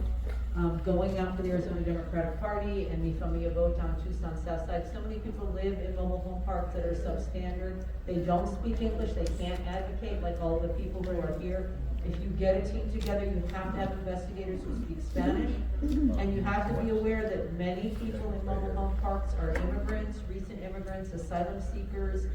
Speaker 16: going out for the Arizona Democratic Party and me from a vote down Tucson South Side, so many people live in mobile home parks that are substandard. They don't speak English, they can't advocate like all the people who are here. If you get a team together, you have to have investigators who speak Spanish, and you have to be aware that many people in mobile home parks are immigrants, recent immigrants, asylum seekers.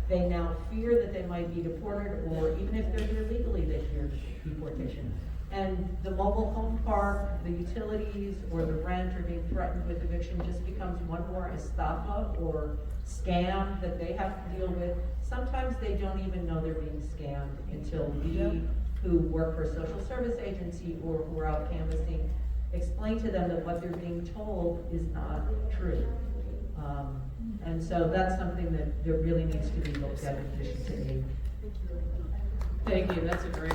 Speaker 16: They now fear that they might be deported, or even if they're here legally, they fear deportation. And the mobile home park, the utilities, or the rent, or being threatened with eviction just becomes one more estafa or scam that they have to deal with. Sometimes they don't even know they're being scammed until we, who work for a social service agency or who are out canvassing, explain to them that what they're being told is not true. And so that's something that really needs to be looked at in addition to aid.
Speaker 3: Thank you, that's a great.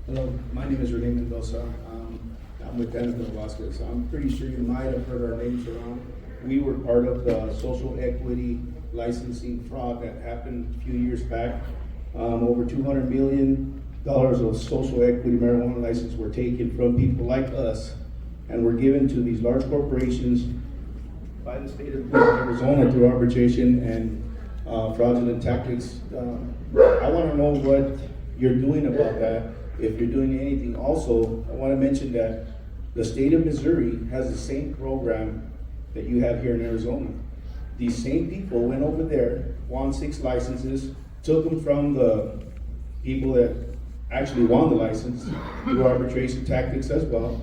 Speaker 17: Hello, my name is Renee Mendoza. I'm with YWCA. I'm pretty sure you might have heard our names around. We were part of the social equity licensing fraud that happened a few years back. Over $200 million of social equity marijuana licenses were taken from people like us and were given to these large corporations by the state of Arizona through arbitration and fraudulent tactics. I want to know what you're doing about that, if you're doing anything. Also, I want to mention that the state of Missouri has the same program that you have here in Arizona. These same people went over there, won 6 licenses, took them from the people that actually won the license through arbitration tactics as well.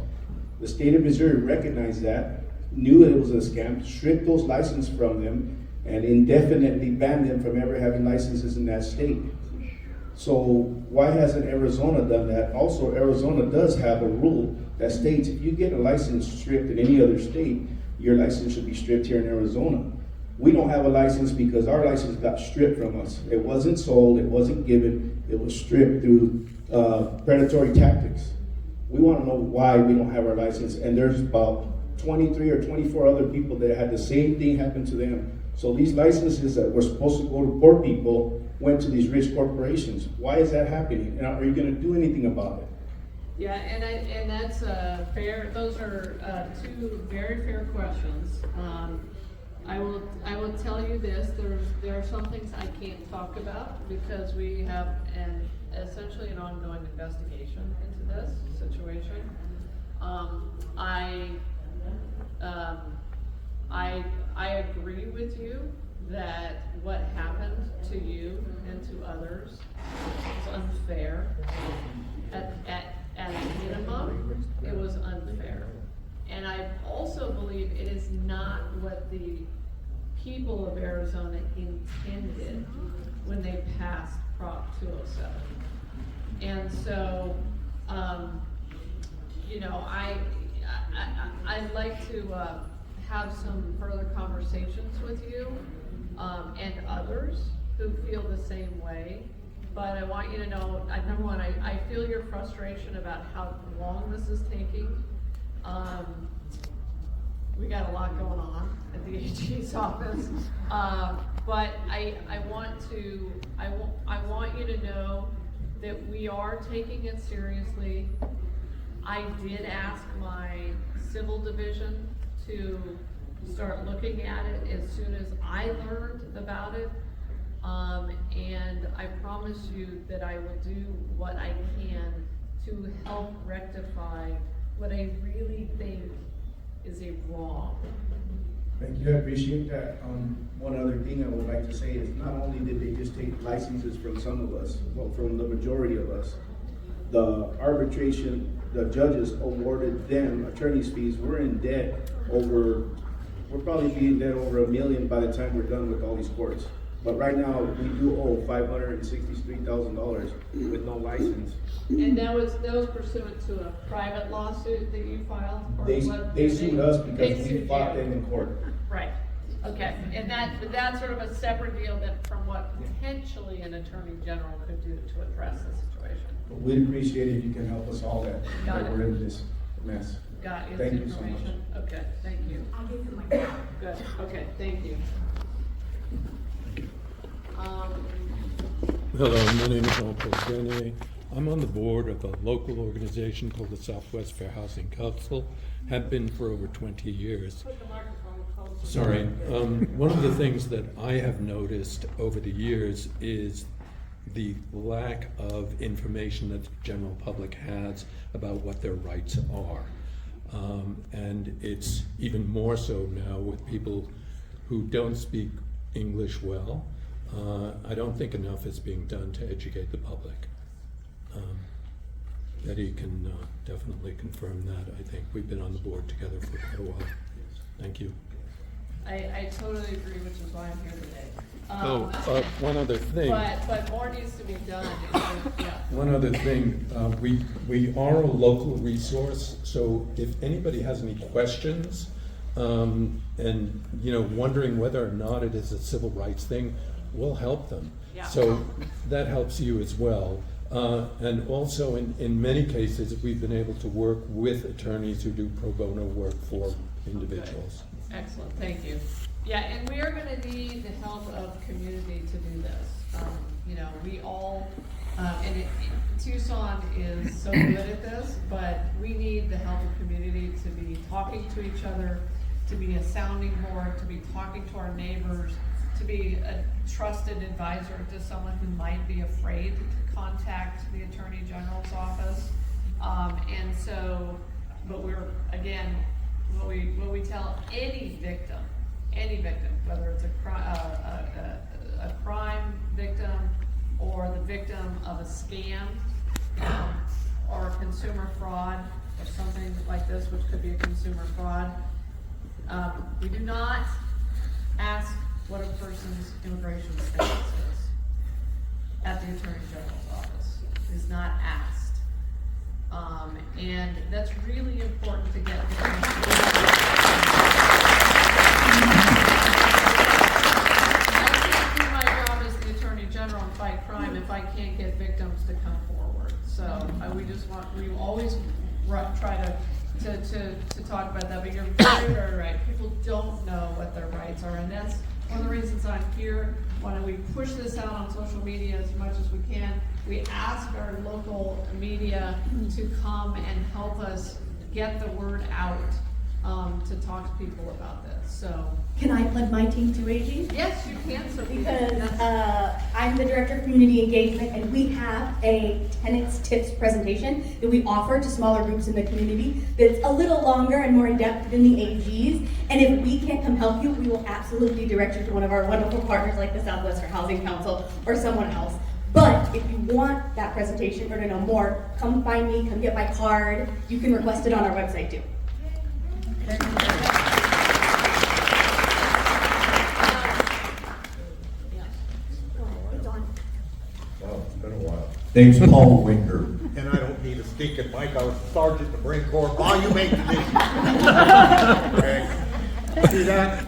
Speaker 17: The state of Missouri recognized that, knew it was a scam, stripped those licenses from them, and indefinitely banned them from ever having licenses in that state. So why hasn't Arizona done that? Also, Arizona does have a rule that states if you get a license stripped in any other state, your license should be stripped here in Arizona. We don't have a license because our license got stripped from us. It wasn't sold, it wasn't given, it was stripped through predatory tactics. We want to know why we don't have our license, and there's about 23 or 24 other people that had the same thing happen to them. So these licenses that were supposed to go to poor people went to these rich corporations. Why is that happening? And are you going to do anything about it?
Speaker 3: Yeah, and that's fair. Those are 2 very fair questions. I will tell you this: there are some things I can't talk about because we have essentially an ongoing investigation into this situation. I agree with you that what happened to you and to others is unfair. At a minimum, it was unfair. And I also believe it is not what the people of Arizona intended when they passed Prop 207. And so, I'd like to have some further conversations with you and others who feel the same way. But I want you to know, number one, I feel your frustration about how long this is taking. We got a lot going on at the AG's office, but I want you to know that we are taking it seriously. I did ask my civil division to start looking at it as soon as I learned about it, and I promise you that I will do what I can to help rectify what I really think is a wrong.
Speaker 17: Thank you, I appreciate that. One other thing I would like to say is not only did they just take licenses from some of us, well, from the majority of us, the arbitration, the judges awarded them attorney's fees. We're in debt we'll probably be in debt over $1 million by the time we're done with all these courts. But right now, we do owe $563,000 with no license.
Speaker 3: And that was pursuant to a private lawsuit that you filed? Or
Speaker 17: They sued us because we fought
Speaker 3: you.
Speaker 17: them in court.
Speaker 3: Right, okay, and that's sort of a separate deal from what potentially an attorney general could do to address the situation.
Speaker 17: But we'd appreciate it if you can help us all that we're in this mess.
Speaker 3: Got you,
Speaker 17: Thank you so much.
Speaker 3: information. Okay, thank you.
Speaker 2: I'll give you my card.
Speaker 3: Good, okay, thank you.
Speaker 18: Hello, my name is Jean-Paul Grenier. I'm on the board of a local organization called the Southwest Fair Housing Council. Have been for over 20 years.
Speaker 10: Put the microphone closer.
Speaker 18: Sorry. One of the things that I have noticed over the years is the lack of information that the general public has about what their rights are. And it's even more so now with people who don't speak English well. I don't think enough is being done to educate the public. Betty can definitely confirm that. I think we've been on the board together for quite a while. Thank you.
Speaker 3: I totally agree, which is why I'm here today.
Speaker 18: One other thing.
Speaker 3: But more needs to be done. Yeah.
Speaker 18: One other thing, we are a local resource, so if anybody has any questions, and wondering whether or not it is a civil rights thing, we'll help them.
Speaker 3: Yeah.
Speaker 18: So that helps you as well. And also in many cases, we've been able to work with attorneys who do pro bono work for individuals.
Speaker 3: Okay. Excellent, thank you. Yeah, and we are gonna need the help of community to do this. We all, Tucson is so good at this, but we need the help of community to be talking to each other, to be a sounding board, to be talking to our neighbors, to be a trusted advisor to someone who might be afraid to contact the Attorney General's office. But we're, again, what we tell any victim, whether it's a crime victim or the victim of a scam or a consumer fraud or something like this, which could be a consumer fraud, we do not ask what a person's immigration status is at the Attorney General's office. It is not asked. And that's really important to get the I can't do my job as the Attorney General and fight crime if I can't get victims to come forward. So we always try to talk about that, but you're very, very right. People don't know what their rights are, and that's one of the reasons I'm here. Why don't we push this out on social media as much as we can? We ask our local media to come and help us get the word out, to talk to people about this. So,
Speaker 19: can I plug my team too, AG?
Speaker 3: yes, you can. So
Speaker 19: Because I'm the Director of Community Engagement, and we have a tenants tips presentation that we offer to smaller groups in the community that's a little longer and more in-depth than the AGs. And if we can't come help you, we will absolutely direct you to one of our wonderful partners like the Southwest Fair Housing Council or someone else. But if you want that presentation or to know more, come find me, come get my card. You can request it on our website too.
Speaker 20: Name's Paul Winger, and I don't need a stinking mic. I was a sergeant in the Marine Corps. All you make conditions. Okay. See that?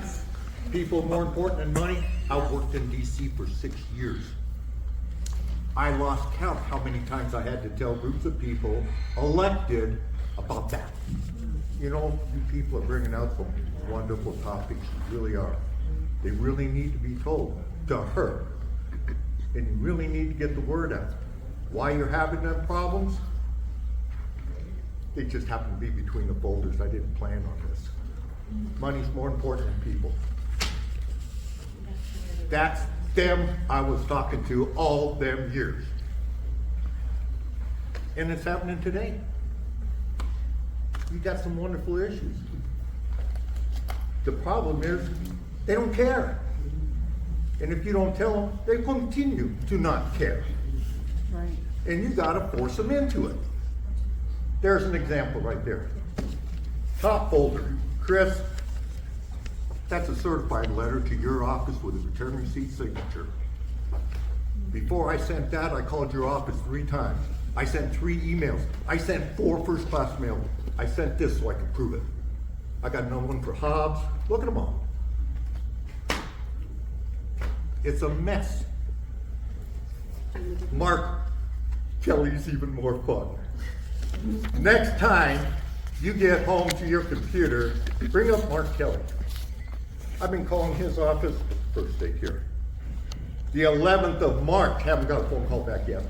Speaker 20: People more important than money. I worked in D.C. for 6 years. I lost count how many times I had to tell groups of people elected about that. You know, you people are bringing out some wonderful topics. You really are. They really need to be told to her. And you really need to get the word out. Why you're having them problems? They just happen to be between the folders. I didn't plan on this. Money's more important than people. That's them I was talking to all them years. And it's happening today. You got some wonderful issues. The problem is they don't care. And if you don't tell them, they continue to not care.
Speaker 3: Right.
Speaker 20: And you gotta force them into it. There's an example right there. Top folder, Chris, that's a certified letter to your office with a return receipt signature. Before I sent that, I called your office 3 times. I sent 3 emails. I sent 4 first-class mail. I sent this so I could prove it. I got another one for Hobbs. Look at them all. It's a mess. Mark Kelly's even more fun. Next time you get home to your computer, bring up Mark Kelly. I've been calling his office, first day here. the 11th of March, haven't got a phone call back yet.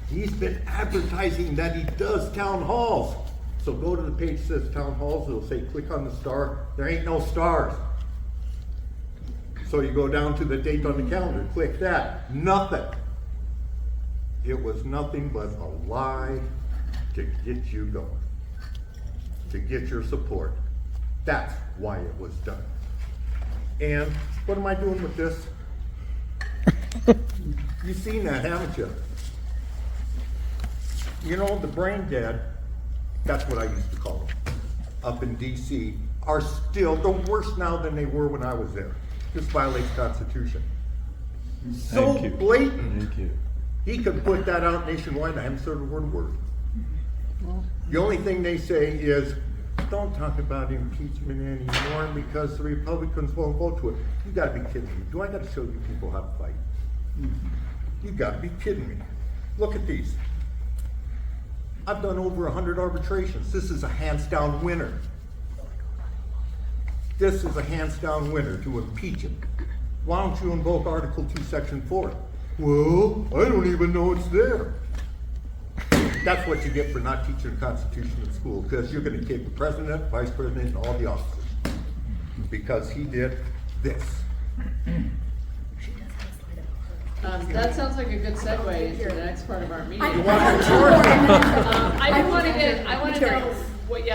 Speaker 20: He's been advertising that he does town halls. So go to the page that says town halls, it'll say click on the star. There ain't no stars. So you go down to the date on the calendar, click that, nothing. It was nothing but a lie to get you going, to get your support. That's why it was done. And what am I doing with this? You've seen that, haven't you? You know, the brain dead, that's what I used to call them, up in DC, are still the worst now than they were when I was there. This violates the Constitution. So blatant.
Speaker 18: Thank you.
Speaker 20: He could put that out nationwide. I haven't said a word. The only thing they say is, don't talk about impeachment anymore because the Republicans won't vote to it. You gotta be kidding me. Do I gotta show you people how to fight? You gotta be kidding me. Look at these. I've done over 100 arbitrations. This is a hands down winner. This is a hands down winner to impeach him. Why don't you invoke Article 2, Section 4? Well, I don't even know it's there. That's what you get for not teaching the Constitution in school, because you're going to kick the president, vice president, and all the officers. Because he did this.
Speaker 3: That sounds like a good segue into the next part of our meeting.
Speaker 20: You want to report?
Speaker 3: I want to know what,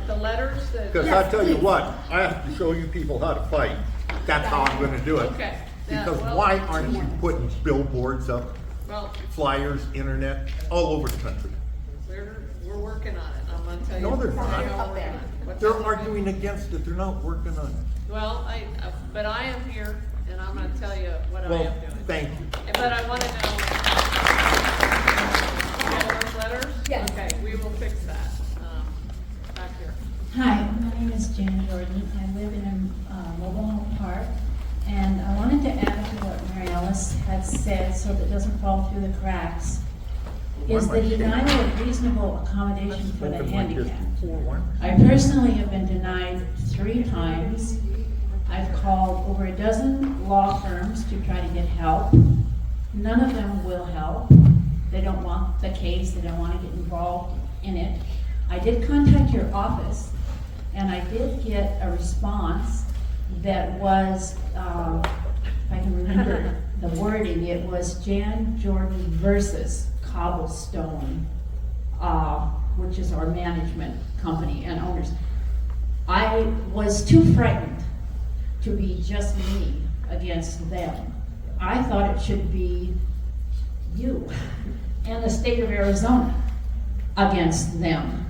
Speaker 3: the letters that.
Speaker 20: Because I tell you what, I have to show you people how to fight. That's how I'm going to do it.
Speaker 3: Okay.
Speaker 20: Because why aren't you putting billboards up, flyers, internet, all over the country?
Speaker 3: We're working on it. I'm going to tell you.
Speaker 20: No, they're not. They're arguing against it. They're not working on it.
Speaker 3: Well, but I am here, and I'm going to tell you what I am doing.
Speaker 20: Thank you.
Speaker 3: But I want to know. All those letters?
Speaker 19: Yes.
Speaker 3: Okay, we will fix that. Back here.
Speaker 21: Hi, my name is Jan Jordan. I live in a mobile home park, and I wanted to add to what Mary Alice had said so that it doesn't fall through the cracks. Is the denial of reasonable accommodation for the handicapped. I personally have been denied 3 times. I've called over a dozen law firms to try to get help. None of them will help. They don't want the case, they don't want to get involved in it. I did contact your office, and I did get a response that was, if I can remember the wording, it was Jan Jordan versus Cobblestone, which is our management company and owners. I was too frightened to be just me against them. I thought it should be you and the state of Arizona against them.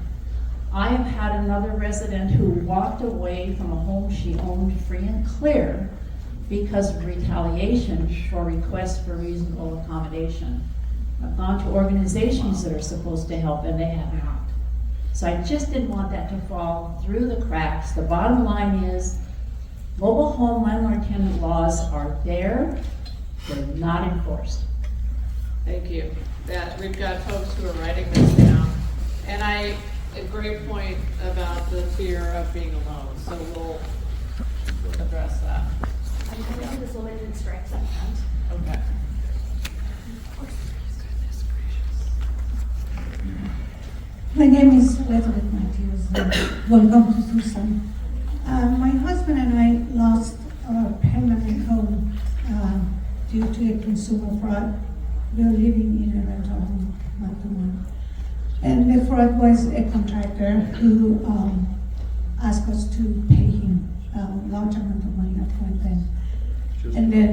Speaker 21: I have had another resident who walked away from a home she owned free and clear because of retaliation for requests for reasonable accommodation. I've gone to organizations that are supposed to help, and they have not. So I just didn't want that to fall through the cracks. The bottom line is, mobile home landlord-tenant laws are there, they're not enforced.
Speaker 3: Thank you. We've got folks who are writing this down. And a great point about the fear of being alone. So we'll address that.
Speaker 19: I'm going to this limited strike sometimes.
Speaker 3: Okay.
Speaker 22: My name is Elizabeth Matthews. Welcome to Tucson. My husband and I lost our permanent home due to a consumer fraud. We were living in a rental home, not the one. And the fraud was a contractor who asked us to pay him large amount of money up front and then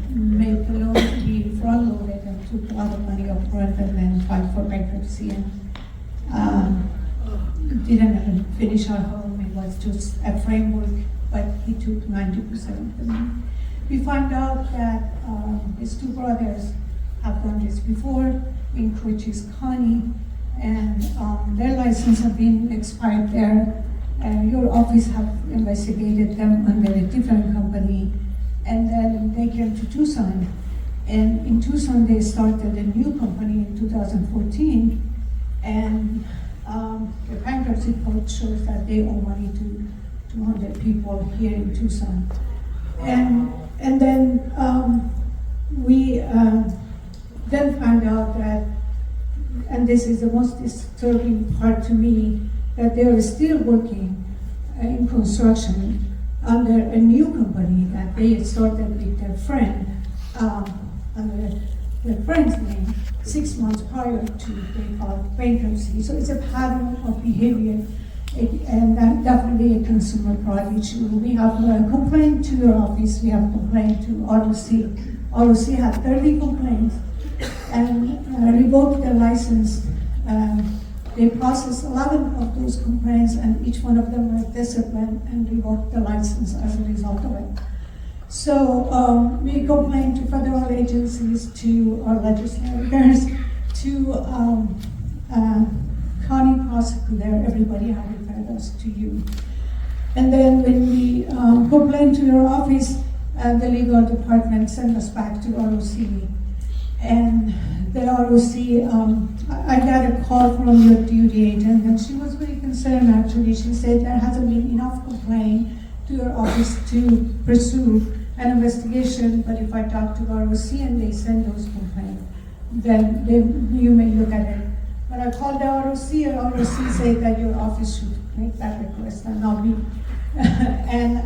Speaker 22: made the loan to be fraud loaded and took a lot of money up front and then filed for bankruptcy and didn't finish our home. It was just a framework, but he took 90% of the money. We found out that his 2 brothers have done this before in Cochise County, and their license have been expired there. Your office have investigated them under a different company, and then they came to Tucson. And in Tucson, they started a new company in 2014, and the bankruptcy code shows that they owe money to 200 people here in Tucson. And then we then found out that, and this is the most disturbing part to me, that they are still working in construction under a new company that they started with their friend, under their friend's name, 6 months prior to they filed bankruptcy. So it's a pattern of behavior, and that definitely a consumer fraud issue. We have complained to your office, we have complained to ROC. ROC had 30 complaints and revoked their license. They processed 11 of those complaints, and each one of them were disciplined and revoked the license as a result of it. So we complained to federal agencies, to our legislators, to county prosecutor. Everybody have referred us to you. And then when we complained to your office, the legal department sent us back to ROC. And the ROC, I got a call from your duty agent, and she was very concerned actually. She said there hasn't been enough complaint to your office to pursue an investigation, but if I talk to ROC and they send those complaints, then you may look at it. But I called the ROC, and ROC said that your office should make that request and not me. And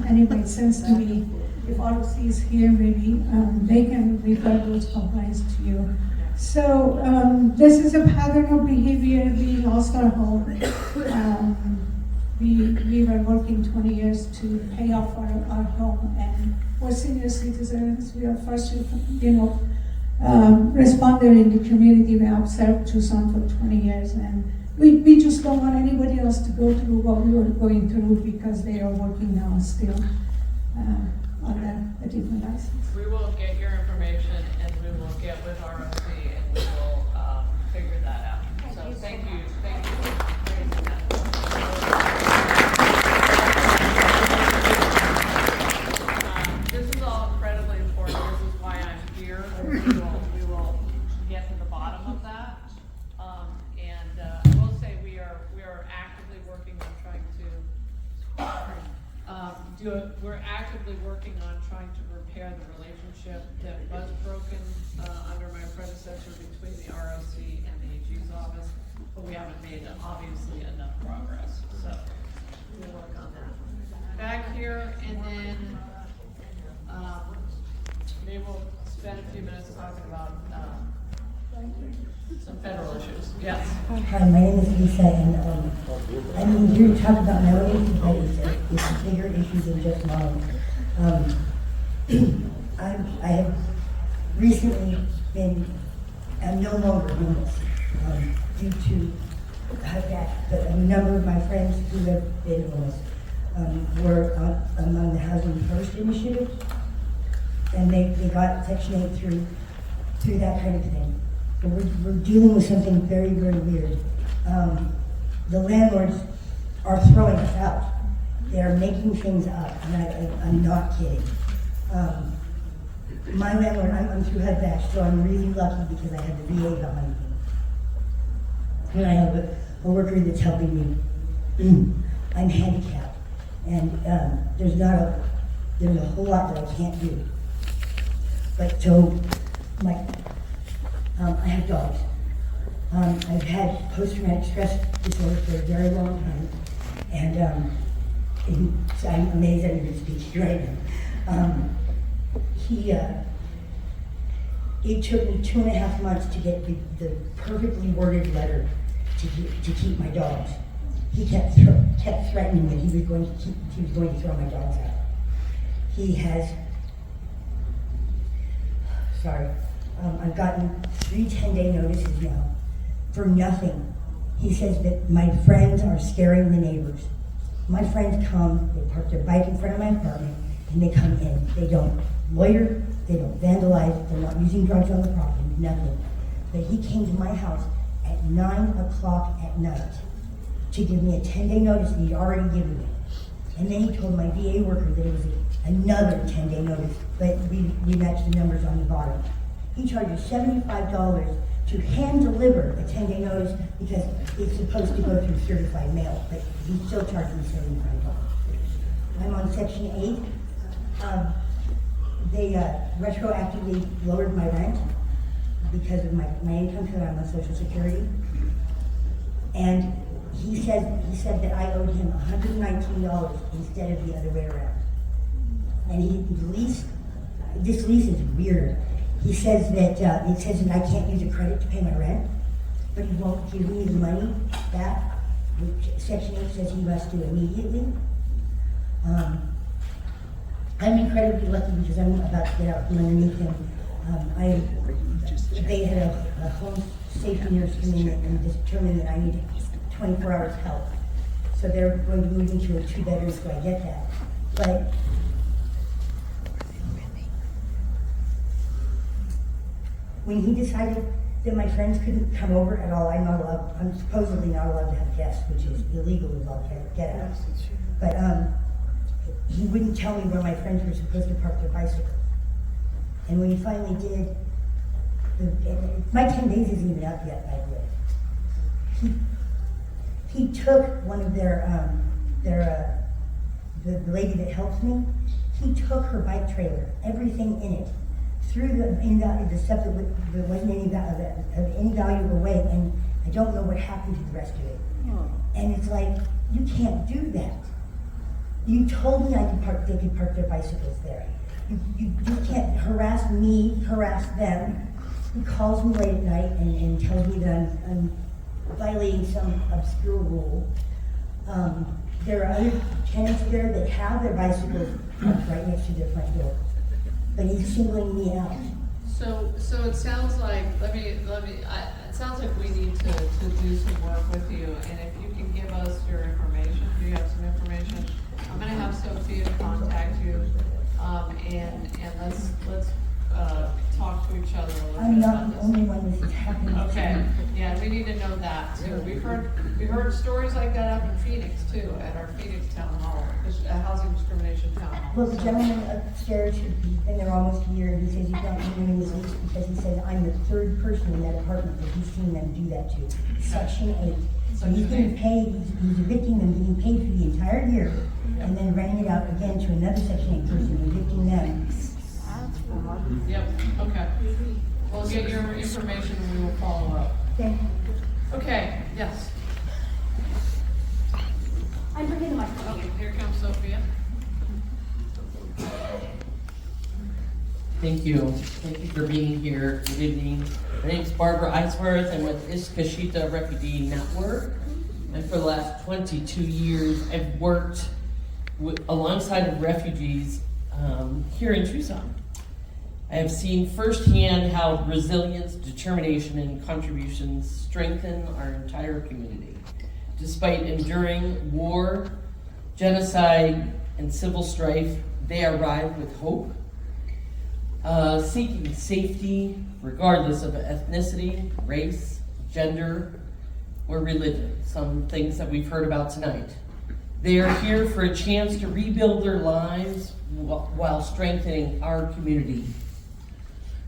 Speaker 22: anyway, it seems to me, if ROC is here, maybe they can refer those complaints to you. So this is a pattern of behavior. We lost our home. We were working 20 years to pay off our home, and we're senior citizens. We are first, responder in the community. We have served Tucson for 20 years, and we just don't want anybody else to go through what we were going through, because they are working now still on a different license.
Speaker 3: We will get your information, and we will get with ROC, and we will figure that out. So thank you for raising that. This is all incredibly important. This is why I'm here. We will get to the bottom of that. And I will say we are actively working on trying to we're actively working on trying to repair the relationship that was broken under my predecessor between the ROC and the AG's office, but we haven't made obviously enough progress. So we'll work on that. Back here, and then maybe we'll spend a few minutes talking about some federal issues. Yes.
Speaker 1: Hi, my name is Lisa, and I mean, here to talk about my own issues, but it's bigger issues than just mine. I have recently I'm no longer homeless due to HIDA, but a number of my friends who have been homeless were among the Housing First initiative, and they got Section 8 through that kind of thing. But we're dealing with something very, very weird. The landlords are throwing us out. They are making things up, and I'm not kidding. My landlord, I'm through HUD, so I'm really lucky because I have the VA behind me. And I have a worker that's helping me. I'm handicapped, and there's a whole lot that I can't do. But so, I have dogs. I've had post-traumatic stress disorder for a very long time, and I'm amazed I'm even speaking right now. It took me 2.5 months to get the perfectly worded letter to keep my dogs. He kept threatening that he was going to throw my dogs out. He has, I've gotten 3 10-day notices now for nothing. He says that my friends are scaring the neighbors. My friends come, they park their bike in front of my apartment, and they come in. They don't loiter, they don't vandalize, they're not using drugs on the property, nothing. But he came to my house at 9 o'clock at night to give me a 10-day notice that he'd already given me. And then he told my VA worker that it was another 10-day notice, but we matched the numbers on the bottom. He charges $75 to hand deliver a 10-day notice because it's supposed to go through certified mail, but he still charges me $75. I'm on Section 8. They retroactively lowered my rent because of my income, because I'm on Social Security. And he said that I owed him $119 instead of the other way around. And this lease is weird. He says that it says that I can't use a credit to pay my rent, but he won't give me the money back, which Section 8 says he must do immediately. I'm incredibly lucky because I'm about to get out from underneath him. They had a home safety nurse come in and determined that I need 24 hours help. So they're going to move into a 2-bedroom, so I get that. But when he decided that my friends couldn't come over at all, I'm supposedly not allowed to have guests, which is illegal as all get out. But he wouldn't tell me where my friends were supposed to park their bicycles. And when he finally did, my 10 days isn't even up yet, by the way. He took one of the lady that helps me, he took her bike trailer, everything in it, threw the stuff that wasn't of any value away, and I don't know what happened to the rest of it. And it's like, you can't do that. You told me they could park their bicycles there. You can't harass me, harass them. He calls me late at night and tells me that I'm violating some obscure rule. There are other tenants there that have their bicycles parked right next to their front door, but he's singling me out.
Speaker 3: So it sounds like, it sounds like we need to do some work with you, and if you can give us your information, do you have some information? I'm gonna have Sophia contact you, and let's talk to each other a little
Speaker 1: I'm
Speaker 3: bit
Speaker 1: not
Speaker 3: about
Speaker 1: the
Speaker 3: this.
Speaker 1: only one this is happening to.
Speaker 3: Okay, yeah, we need to know that too. We've heard stories like that up in Phoenix too, at our Phoenix town hall, housing discrimination town hall.
Speaker 1: Well, the gentleman upstairs, he's been there almost a year, and he says he's not renewing his lease because he said I'm the third person in that apartment that he's seen them do that to. Section 8. So he's getting paid, he's evicting them, getting paid for the entire year, and then renting it out again to another Section 8 person, evicting them.
Speaker 3: Yep, okay. We'll get your information and we will follow up.
Speaker 1: Okay.
Speaker 3: Okay, yes.
Speaker 19: I'm bringing the microphone.
Speaker 3: Okay, here comes Sophia.
Speaker 7: Thank you. Thank you for being here. Good evening. My name is Barbara Eisworth. I'm with HIDA Refugee Network. And for the last 22 years, I've worked alongside of refugees here in Tucson. I have seen firsthand how resilience, determination, and contributions strengthen our entire community. Despite enduring war, genocide, and civil strife, they arrive with hope, seeking safety regardless of ethnicity, race, gender, or religion, some things that we've heard about tonight. They are here for a chance to rebuild their lives while strengthening our community.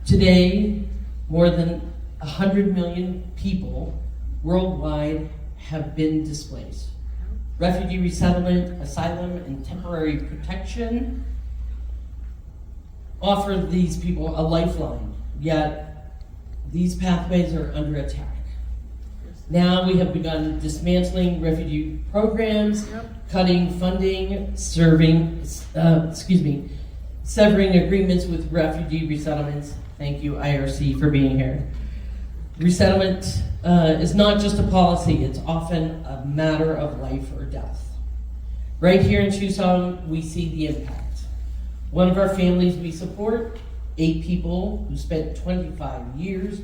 Speaker 7: Today, more than 100 million people worldwide have been displaced. Refugee resettlement, asylum, and temporary protection offer these people a lifeline, yet these pathways are under attack. Now we have begun dismantling refugee programs, cutting funding, severing agreements with refugee resettlements. Thank you, IRC, for being here. Resettlement is not just a policy, it's often a matter of life or death. Right here in Tucson, we see the impact. One of our families we support, 8 people who spent 25 years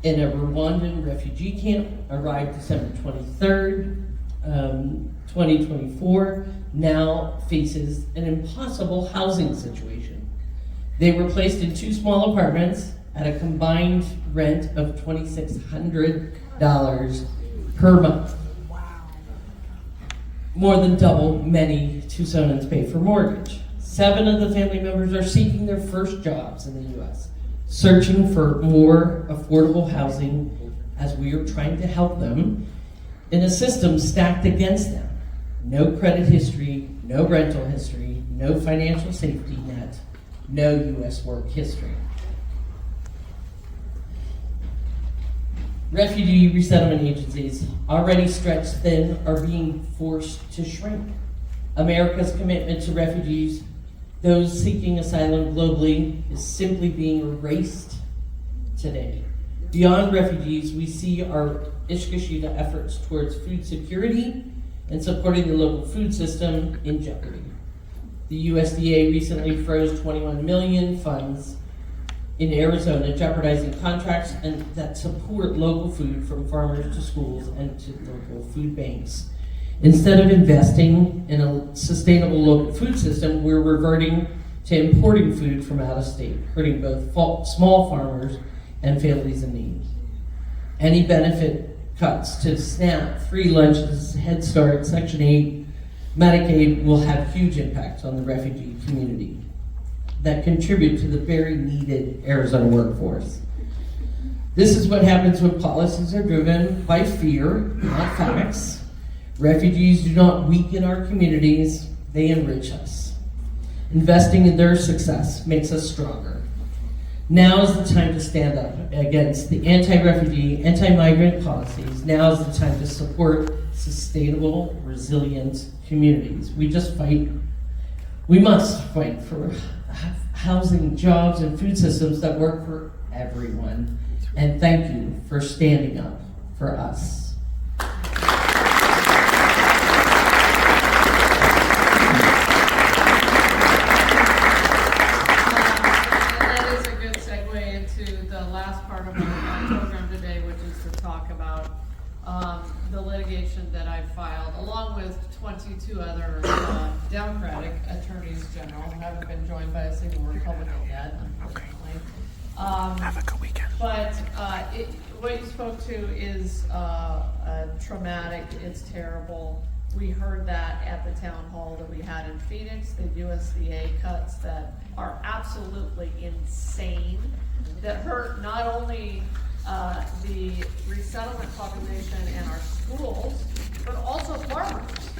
Speaker 7: in a Rwandan refugee camp, arrived December 23rd, 2024, now faces an impossible housing situation. They were placed in 2 small apartments at a combined rent of $2,600 per month. More than double many Tucsonans pay for mortgage. 7 of the family members are seeking their first jobs in the U.S., searching for more affordable housing as we are trying to help them in a system stacked against them. No credit history, no rental history, no financial safety net, no U.S. work history. Refugee resettlement agencies, already stretched thin, are being forced to shrink. America's commitment to refugees, those seeking asylum globally, is simply being erased today. Beyond refugees, we see our HIDA efforts towards food security and supporting the local food system in jeopardy. The USDA recently froze $21 million funds in Arizona, jeopardizing contracts and that support local food from farmers to schools and to local food banks. Instead of investing in a sustainable local food system, we're reverting to importing food from out of state, hurting both small farmers and families in need. Any benefit cuts to SNAP, free lunches, Head Start, Section 8, Medicaid will have huge impacts on the refugee community that contribute to the very needed Arizona workforce. This is what happens when policies are driven by fear, not facts. Refugees do not weaken our communities, they enrich us. Investing in their success makes us stronger. Now is the time to stand up against the anti-refugee, anti-migrant policies. Now is the time to support sustainable, resilient communities. We must fight for housing, jobs, and food systems that work for everyone. And thank you for standing up for us.
Speaker 3: The litigation that I filed, along with 22 other Democratic attorneys general. I haven't been joined by a single Republican yet, unfortunately.
Speaker 4: Have a good weekend.
Speaker 3: But what you spoke to is traumatic. It's terrible. We heard that at the town hall that we had in Phoenix, the USDA cuts that are absolutely insane, that hurt not only the resettlement population and our schools, but also farmers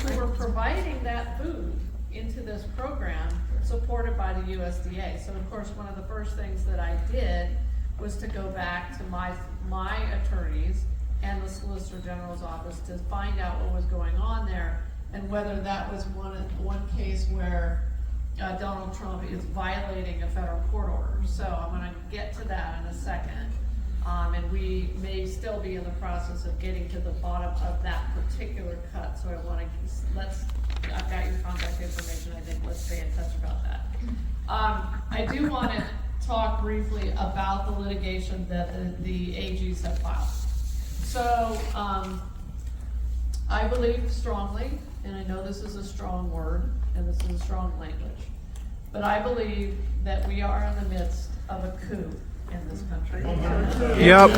Speaker 3: who were providing that food into this program supported by the USDA. So of course, one of the first things that I did was to go back to my attorneys and the Solicitor General's office to find out what was going on there and whether that was one case where Donald Trump is violating a federal court order. So I'm going to get to that in a second. And we may still be in the process of getting to the bottom of that particular cut. So I want to, I've got your contact information. I think let's stay in touch about that. I do want to talk briefly about the litigation that the AGs have filed. So I believe strongly, and I know this is a strong word, and this is a strong language, but I believe that we are in the midst of a coup in this country.
Speaker 4: Yep.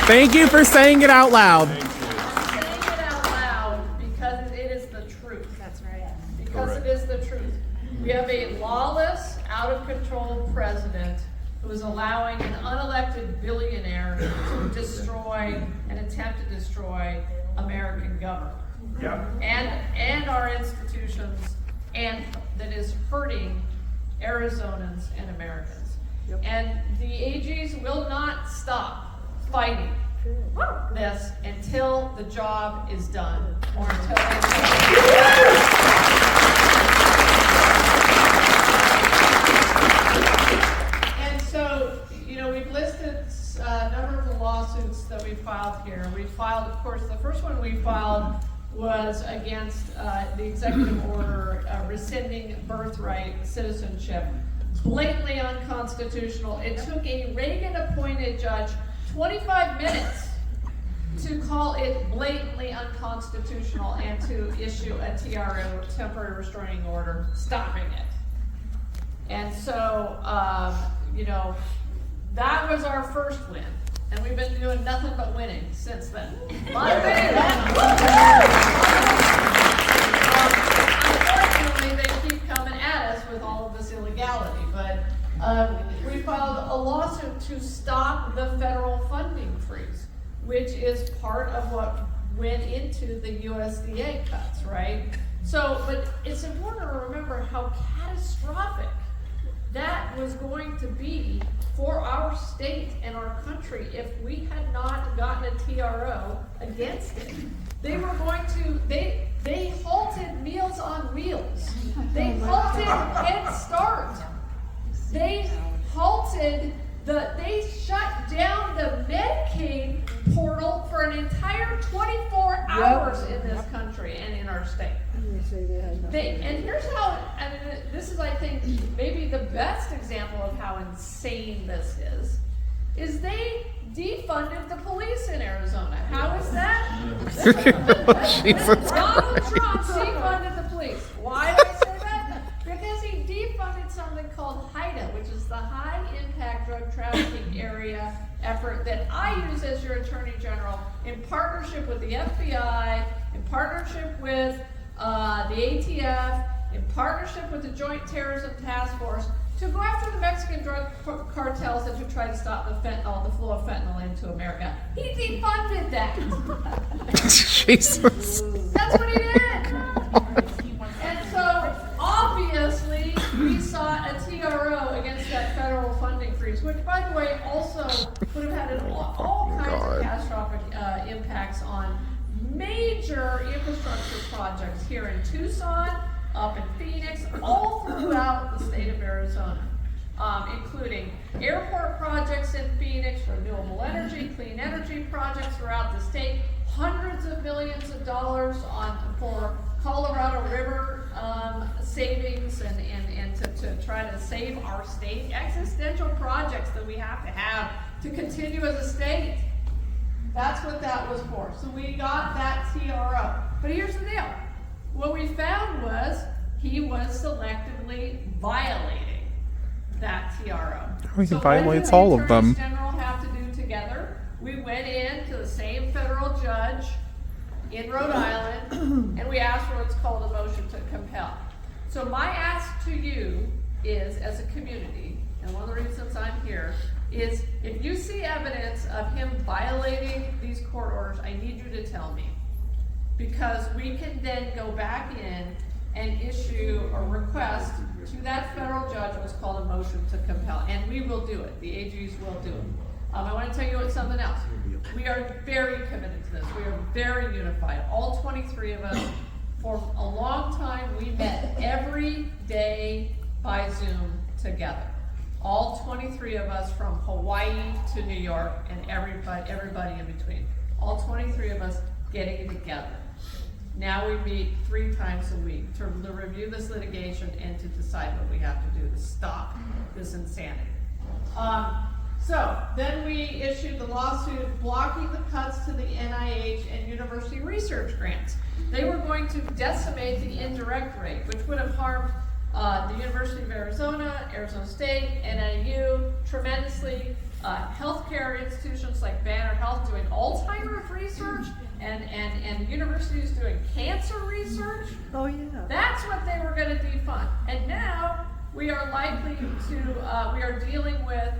Speaker 4: Thank you for saying it out loud.
Speaker 3: I'm saying it out loud because it is the truth. That's right. Because it is the truth. We have a lawless, out of control president who is allowing an unelected billionaire to destroy and attempt to destroy American government. Yep. And our institutions, and that is hurting Arizonans and Americans. Yep. And the AGs will not stop fighting this until the job is done, or until And so, you know, we've listed a number of the lawsuits that we filed here. We filed, of course, the first one we filed was against the executive order rescinding birthright citizenship. Blatantly unconstitutional. It took a Reagan-appointed judge 25 minutes to call it blatantly unconstitutional and to issue a TRO, temporary restraining order, stopping it. And so, you know, that was our first win. And we've been doing nothing but winning since then. Unfortunately, they keep coming at us with all of this illegality. But we filed a lawsuit to stop the federal funding freeze, which is part of what went into the USDA cuts, right? So, but it's important to remember how catastrophic that was going to be for our state and our country if we had not gotten a TRO against it. They were going to, they halted Meals on Wheels. They halted Head Start. They halted they shut down the Medicaid portal for an entire 24 hours in this country and in our state. And here's how, I mean, this is, I think, maybe the best example of how insane this is they defunded the police in Arizona. How is that? Donald Trump defunded the police. Why do I say that? Because he defunded something called HIDA, which is the High Impact Drug Trafficking Area effort that I use as your Attorney General in partnership with the FBI, in partnership with the ATF, in partnership with the Joint Terrorism Task Force, to go after the Mexican drug cartels that to try to stop the flow of fentanyl into America. He defunded that.
Speaker 4: Jesus.
Speaker 3: That's what he did. And so, obviously, we saw a TRO against that federal funding freeze, which, by the way, also would have had all kinds of catastrophic impacts on major infrastructure projects here in Tucson, up in Phoenix, all throughout the state of Arizona, including airport projects in Phoenix, renewable energy, clean energy projects throughout the state, hundreds of millions of dollars for Colorado River savings and to try to save our state, existential projects that we have to continue as a state. That's what that was for. So we got that TRO. But here's the deal. What we found was he was selectively violating that TRO.
Speaker 4: He violates all of them.
Speaker 3: What did the Attorney General have to do together? We went in to the same federal judge in Rhode Island and we asked for what's called a motion to compel. So my ask to you is, as a community, and one of the reasons I'm here, is if you see evidence of him violating these court orders, I need you to tell me. Because we can then go back in and issue a request to that federal judge what's called a motion to compel. And we will do it. The AGs will do it. I want to tell you something else. We are very committed to this. We are very unified. All 23 of us, for a long time, we met every day by Zoom together. All 23 of us from Hawaii to New York and everybody in between. All 23 of us getting together. Now we meet 3 times a week to review this litigation and to decide what we have to do to stop this insanity. So then we issued the lawsuit blocking the cuts to the NIH and university research grants. They were going to decimate the indirect rate, which would have harmed the University of Arizona, Arizona State, NIU tremendously. Healthcare institutions like Banner Health doing Alzheimer's research and universities doing cancer research.
Speaker 10: Oh yeah.
Speaker 3: That's what they were going to defund. And now we are likely to, we are dealing with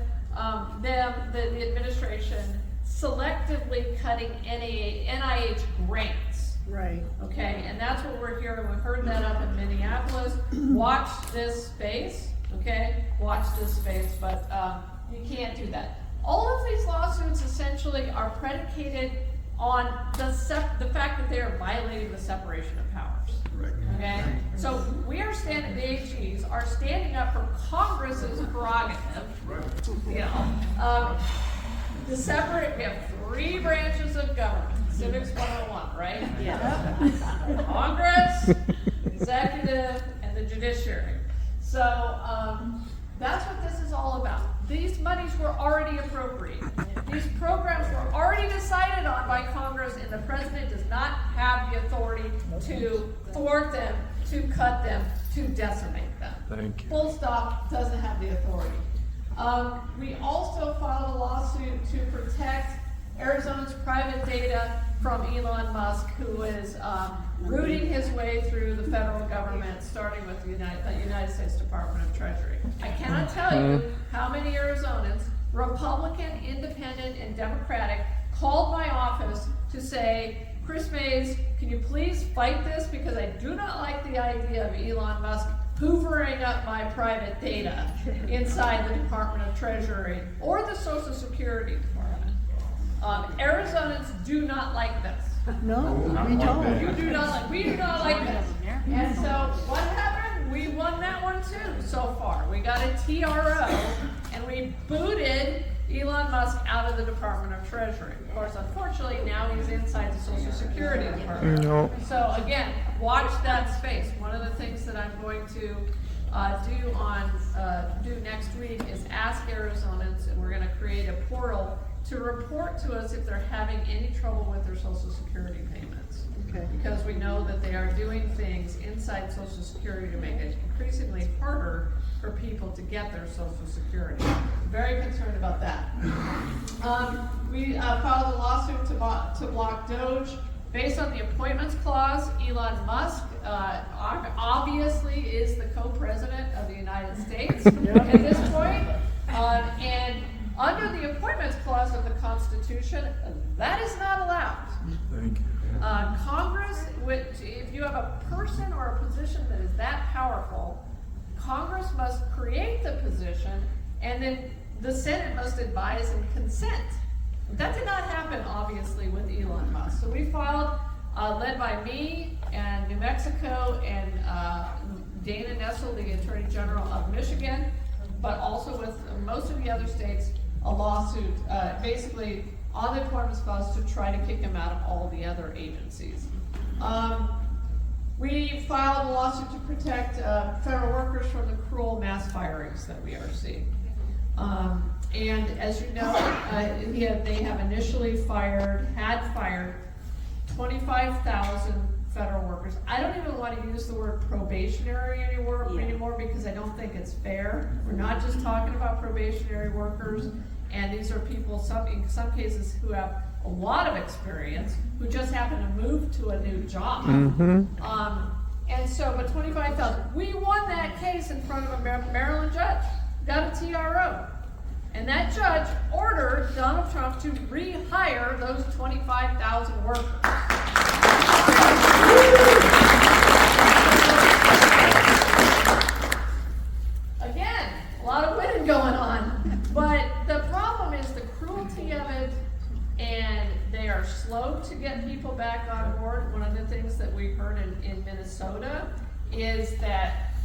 Speaker 3: the administration selectively cutting NIH grants.
Speaker 10: Right.
Speaker 3: Okay, and that's what we're hearing. We heard that up in Minneapolis. Watch this space, okay? Watch this space, but you can't do that. All of these lawsuits essentially are predicated on the fact that they are violating the separation of powers. Right. Okay? So we are standing, the AGs are standing up for Congress's prerogative. You know, to separate, we have 3 branches of government. Civics 101, right? Yeah. Congress, executive, and the judiciary. So that's what this is all about. These monies were already appropriated. These programs were already decided on by Congress, and the president does not have the authority to thwart them, to cut them, to decimate them.
Speaker 4: Thank you.
Speaker 3: Full stop, doesn't have the authority. We also filed a lawsuit to protect Arizona's private data from Elon Musk, who is rooting his way through the federal government, starting with the United States Department of Treasury. I cannot tell you how many Arizonans, Republican, Independent, and Democratic, called my office to say, Kris Mayes, can you please fight this? Because I do not like the idea of Elon Musk hoovering up my private data inside the Department of Treasury or the Social Security Department. Arizonans do not like this.
Speaker 10: No, we don't.
Speaker 3: You do not like, we do not like this. And so what happened? We won that one too so far. We got a TRO and we booted Elon Musk out of the Department of Treasury. Of course, unfortunately, now he's inside the Social Security Department.
Speaker 4: No.
Speaker 3: So again, watch that space. One of the things that I'm going to do next week is ask Arizonans, and we're going to create a portal to report to us if they're having any trouble with their Social Security payments.
Speaker 10: Okay.
Speaker 3: Because we know that they are doing things inside Social Security to make it increasingly harder for people to get their Social Security. Very concerned about that. We filed a lawsuit to block Doge. Based on the appointments clause, Elon Musk obviously is the co-president of the United States at this point. And under the appointments clause of the Constitution, that is not allowed.
Speaker 4: Thank you.
Speaker 3: Congress, if you have a person or a position that is that powerful, Congress must create the position, and then the Senate must advise and consent. That did not happen, obviously, with Elon Musk. So we filed, led by me and New Mexico and Dana Nessel, the Attorney General of Michigan, but also with most of the other states, a lawsuit basically on the appointments clause to try to kick him out of all the other agencies. We filed a lawsuit to protect federal workers from the cruel mass firings that we are seeing. And as you know, they have initially had fired 25,000 federal workers. I don't even want to use the word probationary anymore because I don't think it's fair. We're not just talking about probationary workers, and these are people, in some cases, who have a lot of experience, who just happen to move to a new job. And so, but 25,000. We won that case in front of a Maryland judge, got a TRO. And that judge ordered Donald Trump to rehire those 25,000 workers. Again, a lot of winning going on. But the problem is the cruelty of it, and they are slow to get people back on board. One of the things that we heard in Minnesota is that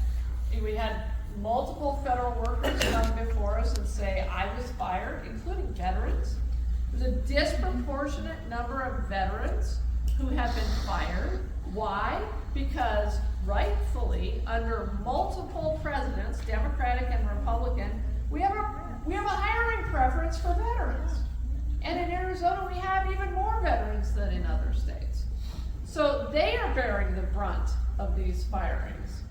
Speaker 3: we had multiple federal workers come before us and say, I was fired, including veterans. There's a disproportionate number of veterans who have been fired. Why? Because rightfully, under multiple presidents, Democratic and Republican, we have a hiring preference for veterans. And in Arizona, we have even more veterans than in other states. So they are bearing the brunt of these firings.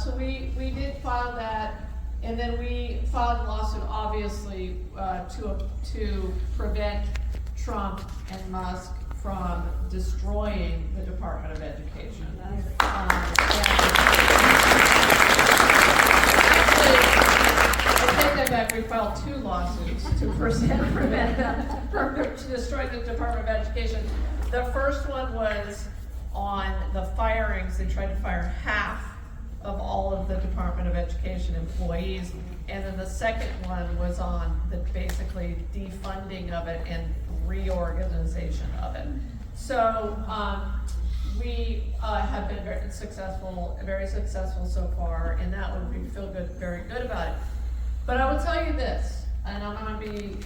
Speaker 3: So we did file that, and then we filed a lawsuit, obviously, to prevent Trump and Musk from destroying the Department of Education. I take that back. We filed 2 lawsuits to prevent them from destroying the Department of Education. The first one was on the firings. They tried to fire half of all of the Department of Education employees, and then the second one was on the basically defunding of it and reorganization of it. So we have been very successful so far, and that one we feel very good about it. But I will tell you this, and I'm going to be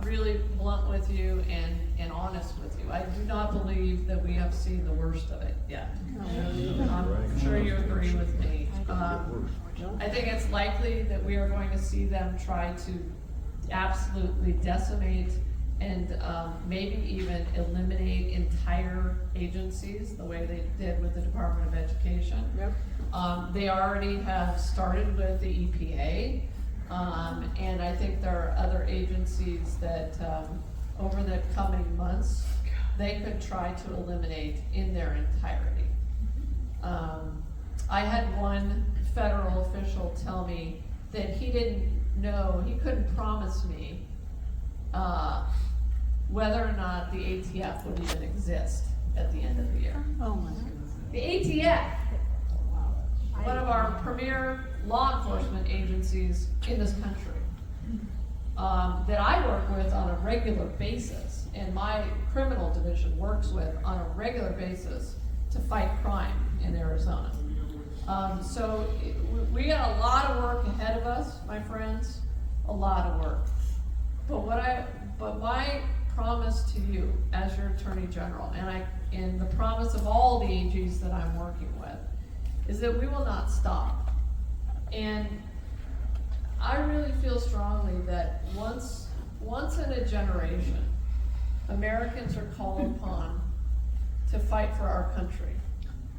Speaker 3: really blunt with you and honest with you. I do not believe that we have seen the worst of it yet. I'm sure you agree with me. I think it's likely that we are going to see them try to absolutely decimate and maybe even eliminate entire agencies the way they did with the Department of Education. They already have started with the EPA. And I think there are other agencies that over the coming months, they could try to eliminate in their entirety. I had one federal official tell me that he didn't know, he couldn't promise me whether or not the ATF would even exist at the end of the year.
Speaker 6: Oh my goodness.
Speaker 3: The ATF, one of our premier law enforcement agencies in this country, that I work with on a regular basis, and my criminal division works with on a regular basis to fight crime in Arizona. So we got a lot of work ahead of us, my friends, a lot of work. But my promise to you as your Attorney General, and the promise of all the AGs that I'm working with, is that we will not stop. And I really feel strongly that once in a generation, Americans are called upon to fight for our country,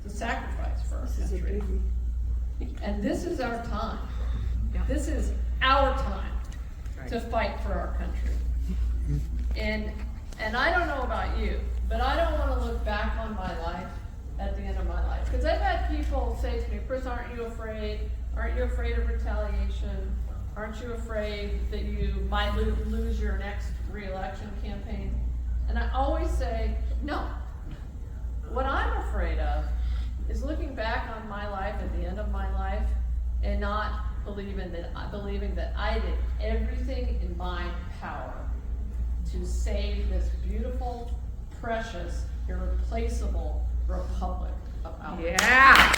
Speaker 3: to sacrifice for our country. And this is our time. This is our time to fight for our country. And I don't know about you, but I don't want to look back on my life at the end of my life. Because I've had people say to me, Kris, aren't you afraid? Aren't you afraid of retaliation? Aren't you afraid that you might lose your next re-election campaign? And I always say, no. What I'm afraid of is looking back on my life at the end of my life and not believing that I did everything in my power to save this beautiful, precious, irreplaceable republic of ours.
Speaker 6: Yeah.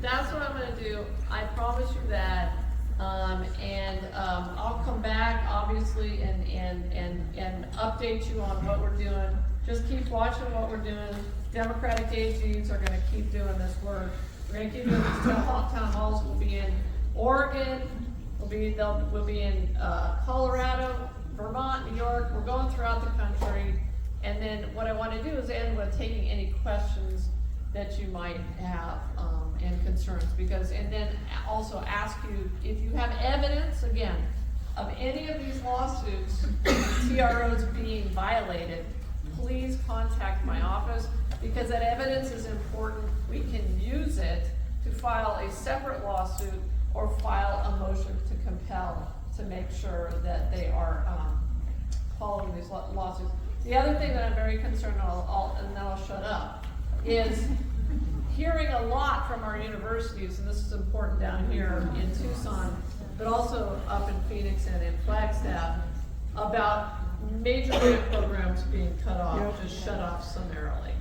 Speaker 3: That's what I'm gonna do. I promise you that. I'll come back, obviously, and update you on what we're doing. Just keep watching what we're doing. Democratic AGs are gonna keep doing this work. We're gonna keep doing these town halls. We'll be in Oregon. We'll be in Colorado, Vermont, New York. We're going throughout the country. And then what I want to do is end with taking any questions that you might have and concerns, and then also ask you if you have evidence, again, of any of these lawsuits, TROs being violated, please contact my office, because that evidence is important. We can use it to file a separate lawsuit or file a motion to compel to make sure that they are following these lawsuits. The other thing that I'm very concerned, and then I'll shut up, is hearing a lot from our universities, and this is important down here in Tucson, but also up in Phoenix and in Flagstaff, about major grant programs being cut off, just shut off summarily.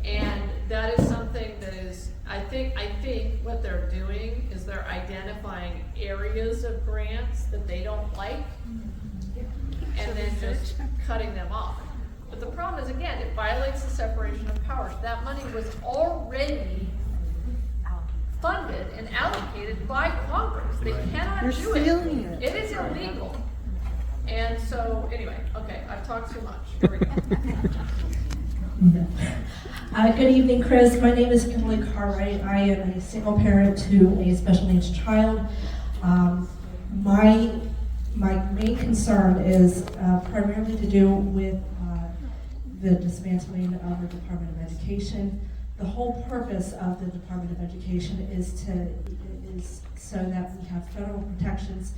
Speaker 3: And that is something that is, I think what they're doing is they're identifying areas of grants that they don't like, and then just cutting them off. But the problem is, again, it violates the separation of powers. That money was already funded and allocated by Congress. They cannot do it.
Speaker 6: You're stealing it.
Speaker 3: It is illegal. And so, anyway, okay, I've talked too much. Here we go.
Speaker 8: Good evening, Kris. My name is Kimberly Cartwright. I am a single parent to a special needs child. My main concern is primarily to do with the dismantling of the Department of Education. The whole purpose of the Department of Education is so that we have federal protections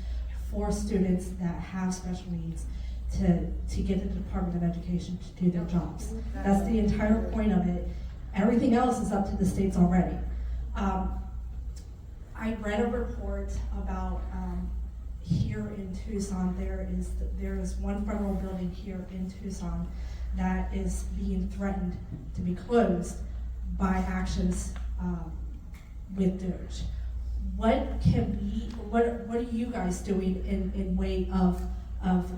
Speaker 8: for students that have special needs to get the Department of Education to do their jobs. That's the entire point of it. Everything else is up to the states already. I read a report about here in Tucson, there is one federal building here in Tucson that is being threatened to be closed by actions with DOJ. What are you guys doing in way of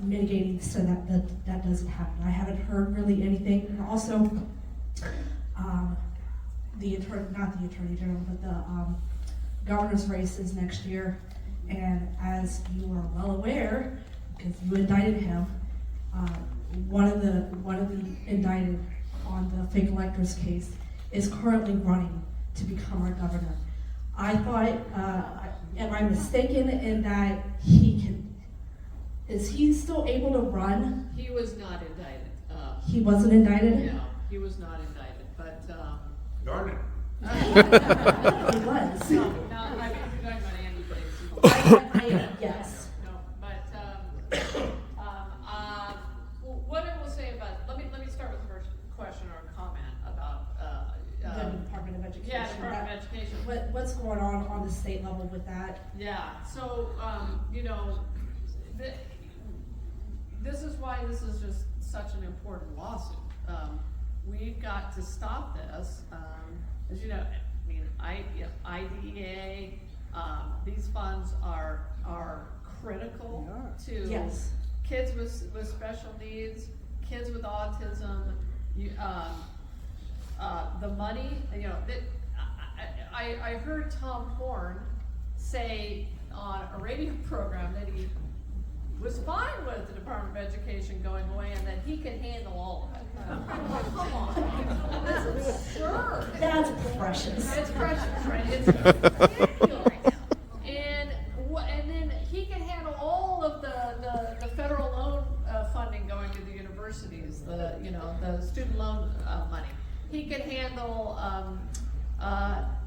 Speaker 8: mitigating so that doesn't happen? I haven't heard really anything. And also, not the Attorney General, but the governor's race is next year. And as you are well aware, because you indicted him, one of the indicted on the fake electors case is currently running to become our governor. I thought, am I mistaken in that is he still able to run?
Speaker 3: He was not indicted.
Speaker 8: He wasn't indicted?
Speaker 3: No, he was not indicted, but
Speaker 20: Darn it.
Speaker 8: It was.
Speaker 3: No, I mean, you're talking about Andy Biggs.
Speaker 8: Yes.
Speaker 3: No, but, what I will say about, let me start with the first question or comment about,
Speaker 8: The Department of Education.
Speaker 3: Yeah, Department of Education.
Speaker 8: What's going on the state level with that?
Speaker 3: Yeah, so, you know, this is why this is just such an important lawsuit. We've got to stop this. As you know, I mean, IDEA, these funds are critical to
Speaker 8: Yes.
Speaker 3: kids with special needs, kids with autism. The money, you know, I heard Tom Horn say on a radio program that he was fine with the Department of Education going away and that he could handle all of it. Come on, that's absurd.
Speaker 8: That's precious.
Speaker 3: It's precious, right? It's ridiculous. And then he can handle all of the federal loan funding going to the universities, the student loan money. He can handle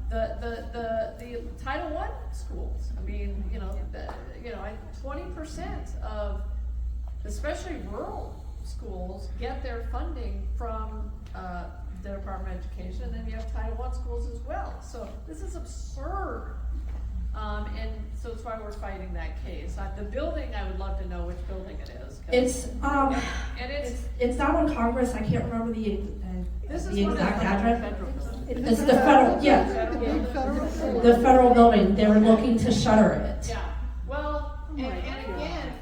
Speaker 3: the Title I schools. I mean, 20% of, especially rural schools, get their funding from the Department of Education, and then you have Title I schools as well. So this is absurd. And so that's why we're fighting that case. The building, I would love to know which building it is.
Speaker 8: It's down on Congress. I can't remember the exact address. It's the
Speaker 3: federal,
Speaker 8: the federal building. They were looking to shutter it.
Speaker 3: Yeah. Well, and again,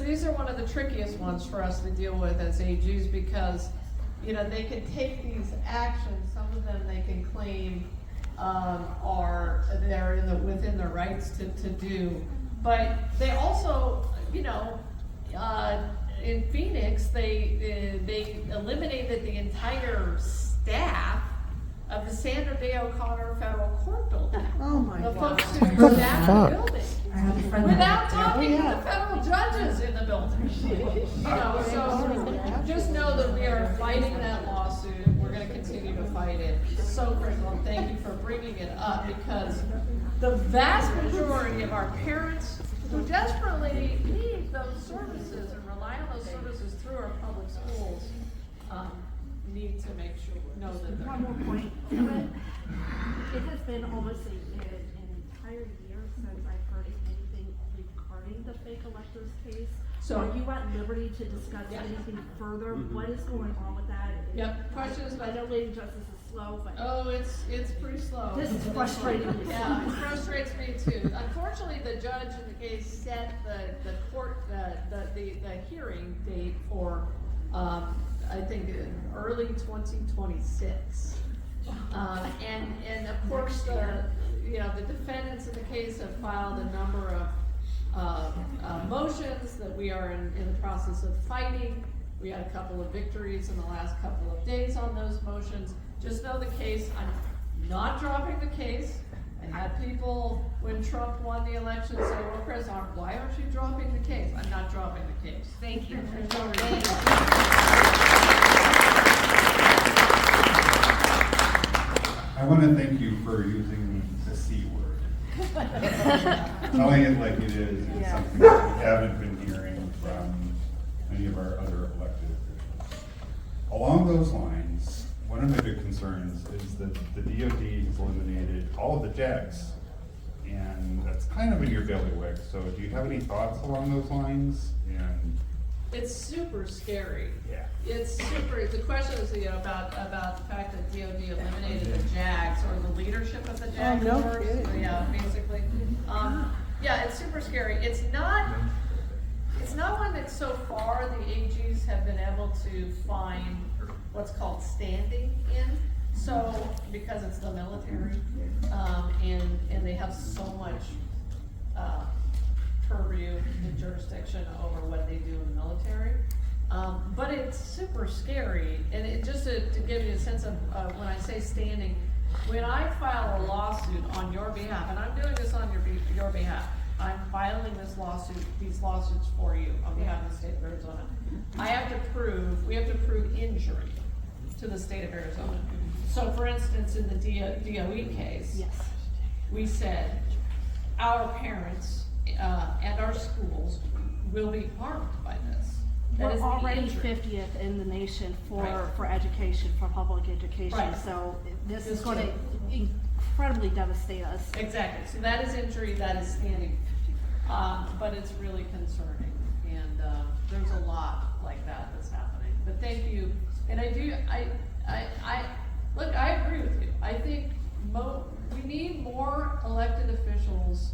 Speaker 3: these are one of the trickiest ones for us to deal with as AGs because, they can take these actions. Some of them they can claim they're within their rights to do, but they also, in Phoenix, they eliminated the entire staff of the Sandra Day O'Connor Federal Court building.
Speaker 10: Oh my
Speaker 3: the
Speaker 10: God.
Speaker 3: folks who staff the building.
Speaker 8: I have a friend
Speaker 3: Without talking to the federal judges in the building. So just know that we are fighting that lawsuit. We're going to continue to fight it. It's so critical, and thank you for bringing it up because the vast majority of our parents who desperately need those services and rely on those services through our public schools need to know that they're.
Speaker 6: One more point. It has been almost an entire year since I've heard anything regarding the fake electors case.
Speaker 3: So
Speaker 6: are you at liberty to discuss anything further? What is going on with that?
Speaker 3: Yep. Questions?
Speaker 6: I know Lady Justice is slow, but
Speaker 3: oh, it's pretty slow.
Speaker 6: This is frustrating.
Speaker 3: Yeah, it frustrates me too. Unfortunately, the judge in the case set the court the hearing date for I think early 2026. And of course the defendants in the case have filed a number of motions that we are in the process of fighting. We had a couple of victories in the last couple of days on those motions. Just know the case, I'm not dropping the case. I had people, when Trump won the election, say, well, Kris, why aren't you dropping the case? I'm not dropping the case.
Speaker 19: Thank you.
Speaker 11: I want to thank you for using the C word. Telling it like it is something that we haven't been hearing from many of our other elected officials. Along those lines, one of the big concerns is that the DOD has eliminated all of the JAGs, and that's kind of in your bailiwick. So do you have any thoughts along those lines? And
Speaker 3: it's super scary.
Speaker 11: Yeah.
Speaker 3: The question is about the fact that DOD eliminated the JAGs or the leadership of the JAG force. Yeah, basically. Yeah, it's super scary. It's not one that so far the AGs have been able to find what's called standing in. So, because it's the military, and they have so much purview and jurisdiction over what they do in the military. But it's super scary, and it just to give you a sense of when I say standing, when I file a lawsuit on your behalf, and I'm doing this on your behalf, I'm filing these lawsuits for you on behalf of the state of Arizona. We have to prove injury. to the state of Arizona. So for instance, in the DOE case,
Speaker 6: Yes.
Speaker 3: we said our parents and our schools will be harmed by this. That is
Speaker 6: We're
Speaker 3: the
Speaker 6: already
Speaker 3: injury.
Speaker 6: 50th in the nation
Speaker 3: Right.
Speaker 6: for education, for public education.
Speaker 3: Right.
Speaker 6: So this
Speaker 3: This
Speaker 6: is going to
Speaker 3: too.
Speaker 6: incredibly devastate us.
Speaker 3: Exactly, so that is injury, that is standing, but it's really concerning, and, there's a lot like that that's happening, but thank you, and look, I agree with you, I think we need more elected officials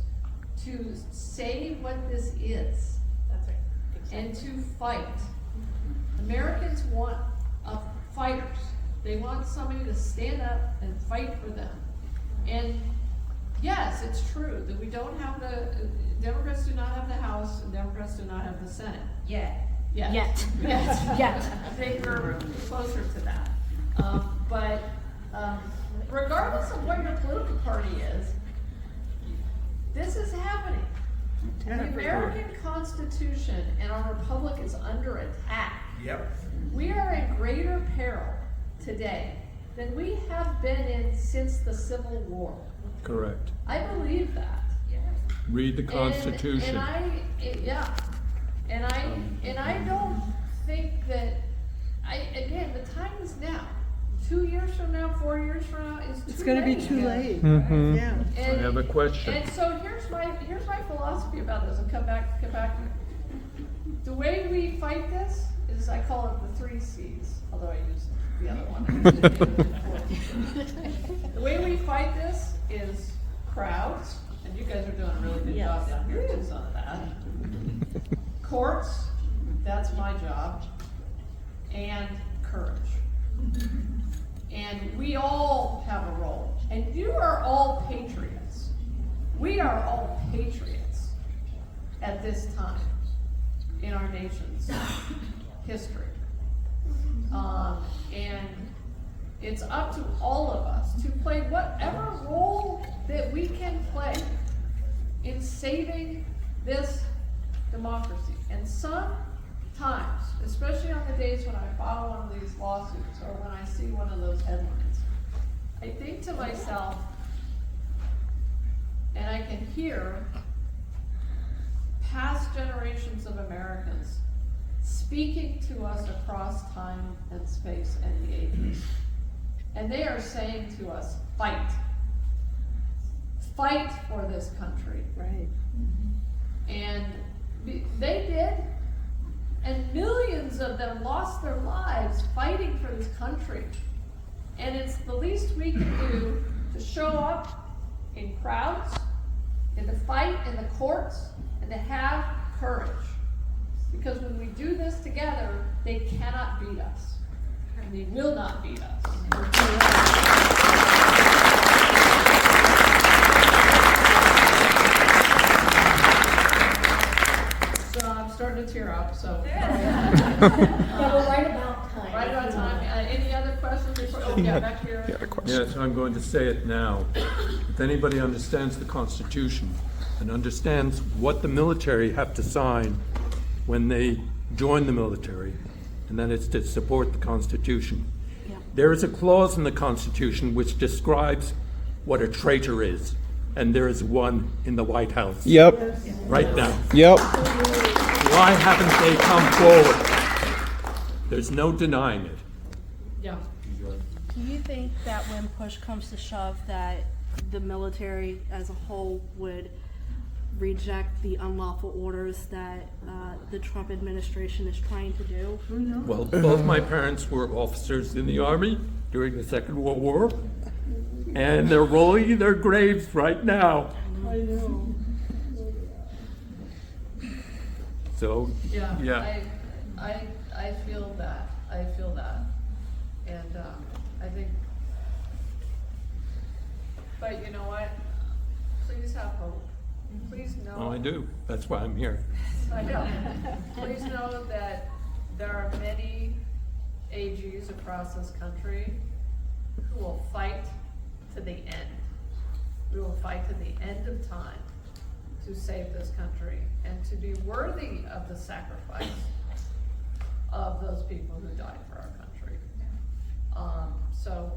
Speaker 3: to say what this is.
Speaker 7: That's right.
Speaker 3: And to fight. Americans want fighters, they want somebody to stand up and fight for them. And yes, it's true that we don't have Democrats do not have the House and Democrats do not have the Senate.
Speaker 7: Yet.
Speaker 3: Yet.
Speaker 6: Yet.
Speaker 3: Yet.
Speaker 6: Yet.
Speaker 3: I think we're closer to that. But regardless of what your political party is, this is happening. The American Constitution and our republic is under attack.
Speaker 20: Yep.
Speaker 3: We are in greater peril today than we have been in since the Civil War.
Speaker 18: Correct.
Speaker 3: I believe that.
Speaker 18: Read the Constitution.
Speaker 3: And I don't think that, again, the time is now. 2 years from now, 4 years from now is too late.
Speaker 10: It's gonna be too late.
Speaker 18: Mhm.
Speaker 10: Yeah.
Speaker 18: I have a question.
Speaker 3: And so here's my philosophy about this, and come back. The way we fight this is, I call it the 3 C's, although I use the other one. The way we fight this is crowds, and you guys are doing a really good job down here in Tucson of that. Courts, that's my job, and courage. And we all have a role. And you are all patriots. We are all patriots at this time in our nation's history. And it's up to all of us to play whatever role that we can play in saving this democracy. And sometimes, especially on the days when I file one of these lawsuits or when I see one of those headlines, I think to myself, and I can hear past generations of Americans speaking to us across time and space and the ages. And they are saying to us, fight. Fight for this country.
Speaker 10: Right.
Speaker 3: And they did. And millions of them lost their lives fighting for this country. And it's the least we can do to show up in crowds, and to fight in the courts, and to have courage. Because when we do this together, they cannot beat us. And they will not beat us. So I'm starting to tear up, so.
Speaker 19: But we're right about time.
Speaker 3: Right about time. Any other questions before? Oh, yeah, back here.
Speaker 18: Yes, I'm going to say it now. If anybody understands the Constitution and understands what the military have to sign when they join the military, and that is to support the Constitution.
Speaker 6: Yeah.
Speaker 18: There is a clause in the Constitution which describes what a traitor is, and there is one in the White House.
Speaker 4: Yep.
Speaker 18: Right now.
Speaker 4: Yep.
Speaker 18: Why haven't they come forward? There's no denying it.
Speaker 3: Yeah.
Speaker 6: Do you think that when push comes to shove that the military as a whole would reject the unlawful orders that the Trump administration is trying to do?
Speaker 18: Well, both my parents were officers in the Army during the Second World War, and they're rolling in their graves right now.
Speaker 10: I know.
Speaker 18: So,
Speaker 3: Yeah.
Speaker 18: yeah.
Speaker 3: I feel that. I feel that. And I think, but you know what? Please have hope. Please know.
Speaker 18: Oh, I do. That's why I'm here.
Speaker 3: I know. Please know that there are many AGs across this country who will fight to the end. We will fight to the end of time to save this country and to be worthy of the sacrifice of those people who died for our country. So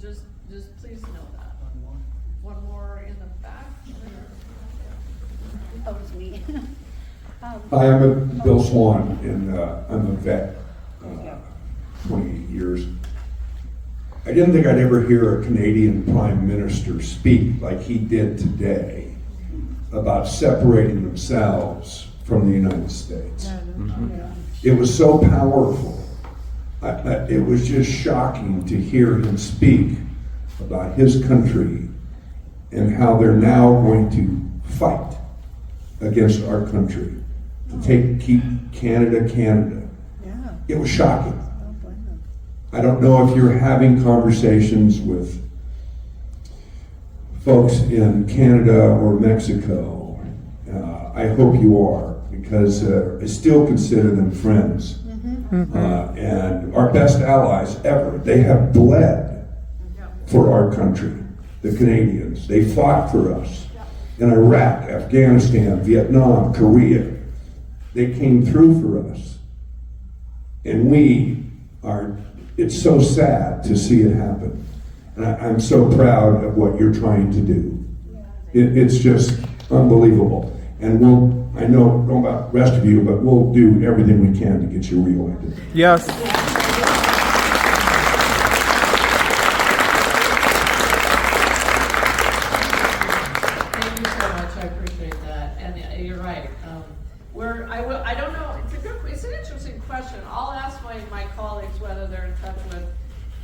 Speaker 3: just please know that. One more in the back.
Speaker 13: Oh, it's me.
Speaker 9: Hi, I'm Bill Swan, and I'm a vet, 28 years. I didn't think I'd ever hear a Canadian Prime Minister speak like he did today about separating themselves from the United States. It was so powerful. It was just shocking to hear him speak about his country and how they're now going to fight against our country to keep Canada, Canada. It was shocking. I don't know if you're having conversations with folks in Canada or Mexico. I hope you are, because I still consider them friends. And our best allies ever. They have bled for our country, the Canadians. They fought for us in Iraq, Afghanistan, Vietnam, Korea. They came through for us. And it's so sad to see it happen. And I'm so proud of what you're trying to do. It's just unbelievable. And I don't know about the rest of you, but we'll do everything we can to get you reelected.
Speaker 4: Yes.
Speaker 3: Thank you so much. I appreciate that. And you're right. I don't know. It's an interesting question. I'll ask my colleagues whether they're in touch with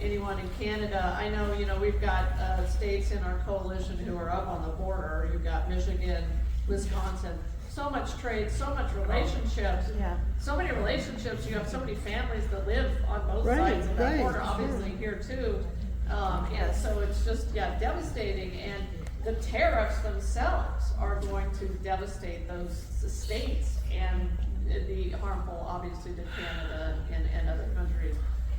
Speaker 3: anyone in Canada. I know, we've got states in our coalition who are up on the border. You've got Michigan, Wisconsin. So much trade, so much relationships. So many relationships. You have so many families that live on both sides of that border, obviously here too. And so it's just, devastating. And the tariffs themselves are going to devastate those states and be harmful, obviously, to Canada and other countries.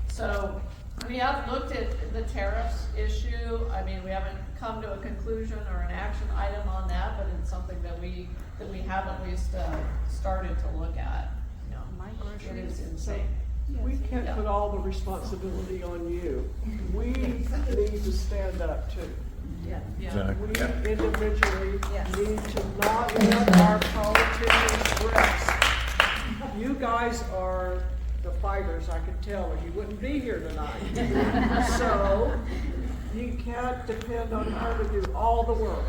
Speaker 3: So we have looked at the tariffs issue. I mean, we haven't come to a conclusion or an action item on that, but it's something that we have at least started to look at. It is insane.
Speaker 10: We can't put all the responsibility on you. We need to stand up too. We individually need to not let our politicians rest. You guys are the fighters, I can tell, or you wouldn't be here tonight. So you can't depend on her to do all the work.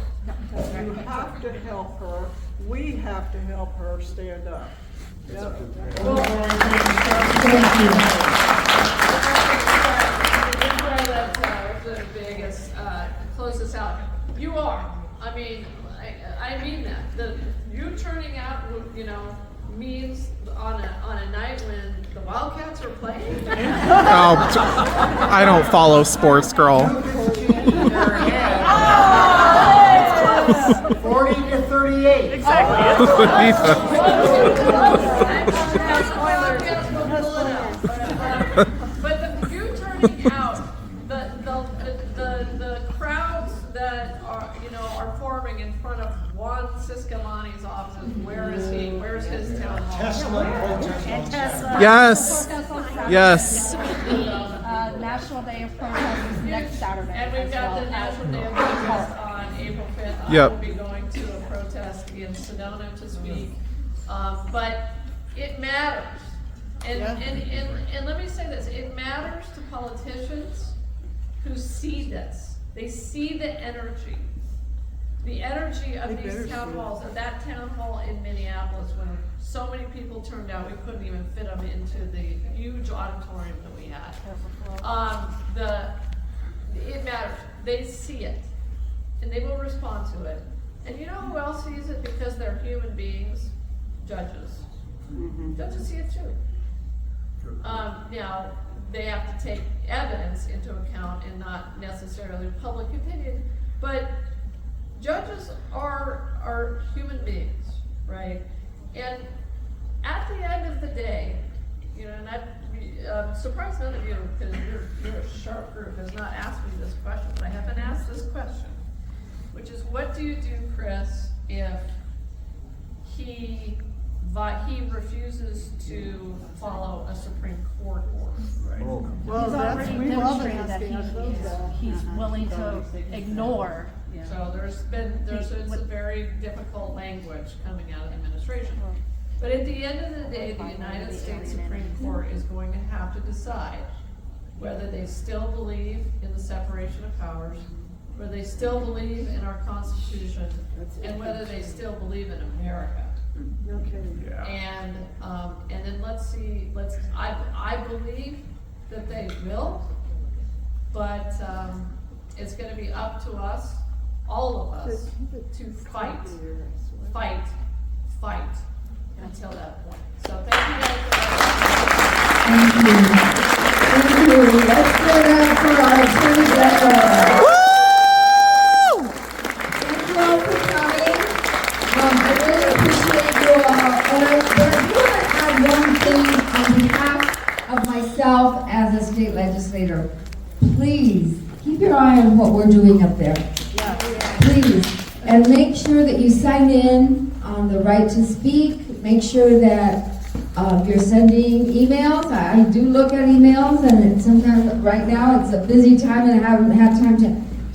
Speaker 10: You have to help her. We have to help her stand up.
Speaker 3: Close this out. You are. I mean that. You turning out, means on a night when the Wildcats are playing.
Speaker 4: Oh, I don't follow sports, girl.
Speaker 20: 40 to 38.
Speaker 3: Exactly. But you turning out, the crowds that are forming in front of Juan Ciscalani's offices. Where is he? Where's his town hall?
Speaker 21: Tesla.
Speaker 4: Yes. Yes.
Speaker 6: National Day of Protest is next Saturday.
Speaker 3: And we've got the National Day of Protest on April 5th.
Speaker 4: Yep.
Speaker 3: I will be going to a protest in Sedona to speak. But it matters. And let me say this, it matters to politicians who see this. They see the energy. The energy of these town halls, and that town hall in Minneapolis, when so many people turned out, we couldn't even fit them into the huge auditorium that we had. It matters. They see it, and they will respond to it. And you know who else sees it because they're human beings? Judges. Judges see it too. Now, they have to take evidence into account and not necessarily public opinion, but judges are human beings, right? And at the end of the day, and I'm surprised none of you, because you're a sharp group, has not asked me this question, but I have been asked this question, which is, what do you do, Kris, if he he refuses to follow a Supreme Court order.
Speaker 10: Well, that's,
Speaker 6: He's
Speaker 10: we've all been
Speaker 6: demonstrated that
Speaker 10: asking ourselves that.
Speaker 6: he's willing to ignore.
Speaker 3: So there's some very difficult language coming out of the administration. But at the end of the day, the United States Supreme Court is going to have to decide whether they still believe in the separation of powers, whether they still believe in our Constitution, and whether they still believe in America.
Speaker 10: No kidding.
Speaker 11: Yeah.
Speaker 3: And then let's see, I believe that they will, but it's gonna be up to us, all of us, to fight until that point. So thank you guys for
Speaker 1: Thank you. Thank you. Let's give it up for our Attorney General. Thank you all for coming. I really appreciate you all. But I do want to add one thing on behalf of myself as a state legislator. Please, keep your eye on what we're doing up there. Please. And make sure that you sign in on the right to speak. Make sure that you're sending emails. I do look at emails, and sometimes right now it's a busy time and I haven't had time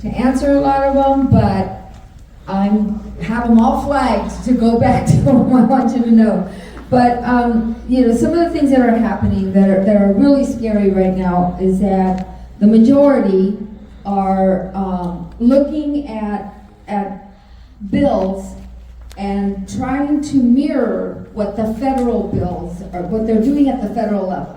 Speaker 1: to answer a lot of them, but I have them all flagged to go back to what I want you to know. But some of the things that are happening that are really scary right now is that the majority are looking at bills and trying to mirror what the federal bills are, what they're doing at the federal level.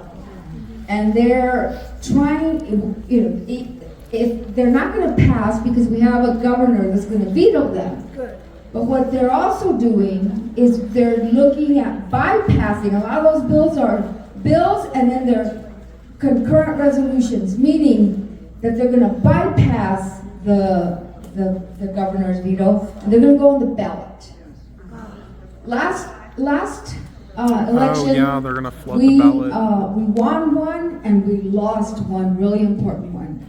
Speaker 1: And they're trying, if they're not going to pass because we have a governor that's going to veto them.
Speaker 2: Good.
Speaker 1: But what they're also doing is they're looking at bypassing. A lot of those bills are bills and then they're concurrent resolutions, meaning that they're going to bypass the governor's veto and they're going to go on the ballot. Last election,
Speaker 4: oh yeah, they're gonna flood
Speaker 1: we
Speaker 4: the ballot.
Speaker 1: We won one and we lost one really important one.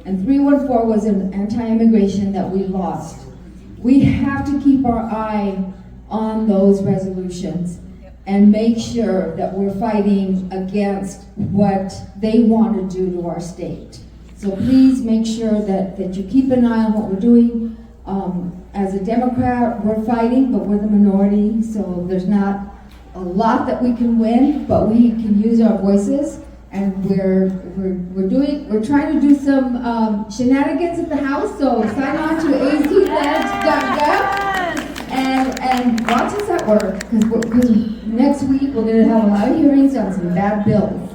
Speaker 1: And 314 was an anti-immigration that we lost. We have to keep our eye on those resolutions and make sure that we're fighting against what they want to do to our state. So please make sure that you keep an eye on what we're doing. As a Democrat, we're fighting, but we're the minority, so there's not a lot that we can win, but we can use our voices, and we're trying to do some shenanigans at the House. So sign on to azledge.gov and watch us at work, because next week we're going to have a lot of hearings on some bad bills.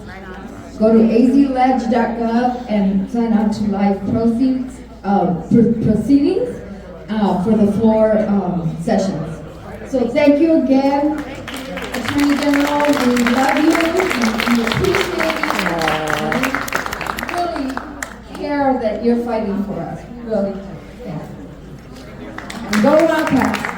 Speaker 1: Go to azledge.gov and sign on to live proceedings for the floor sessions. So thank you again, Attorney General. We love you. We appreciate you. We really care that you're fighting for us. Really. Yeah. And go Wildcats.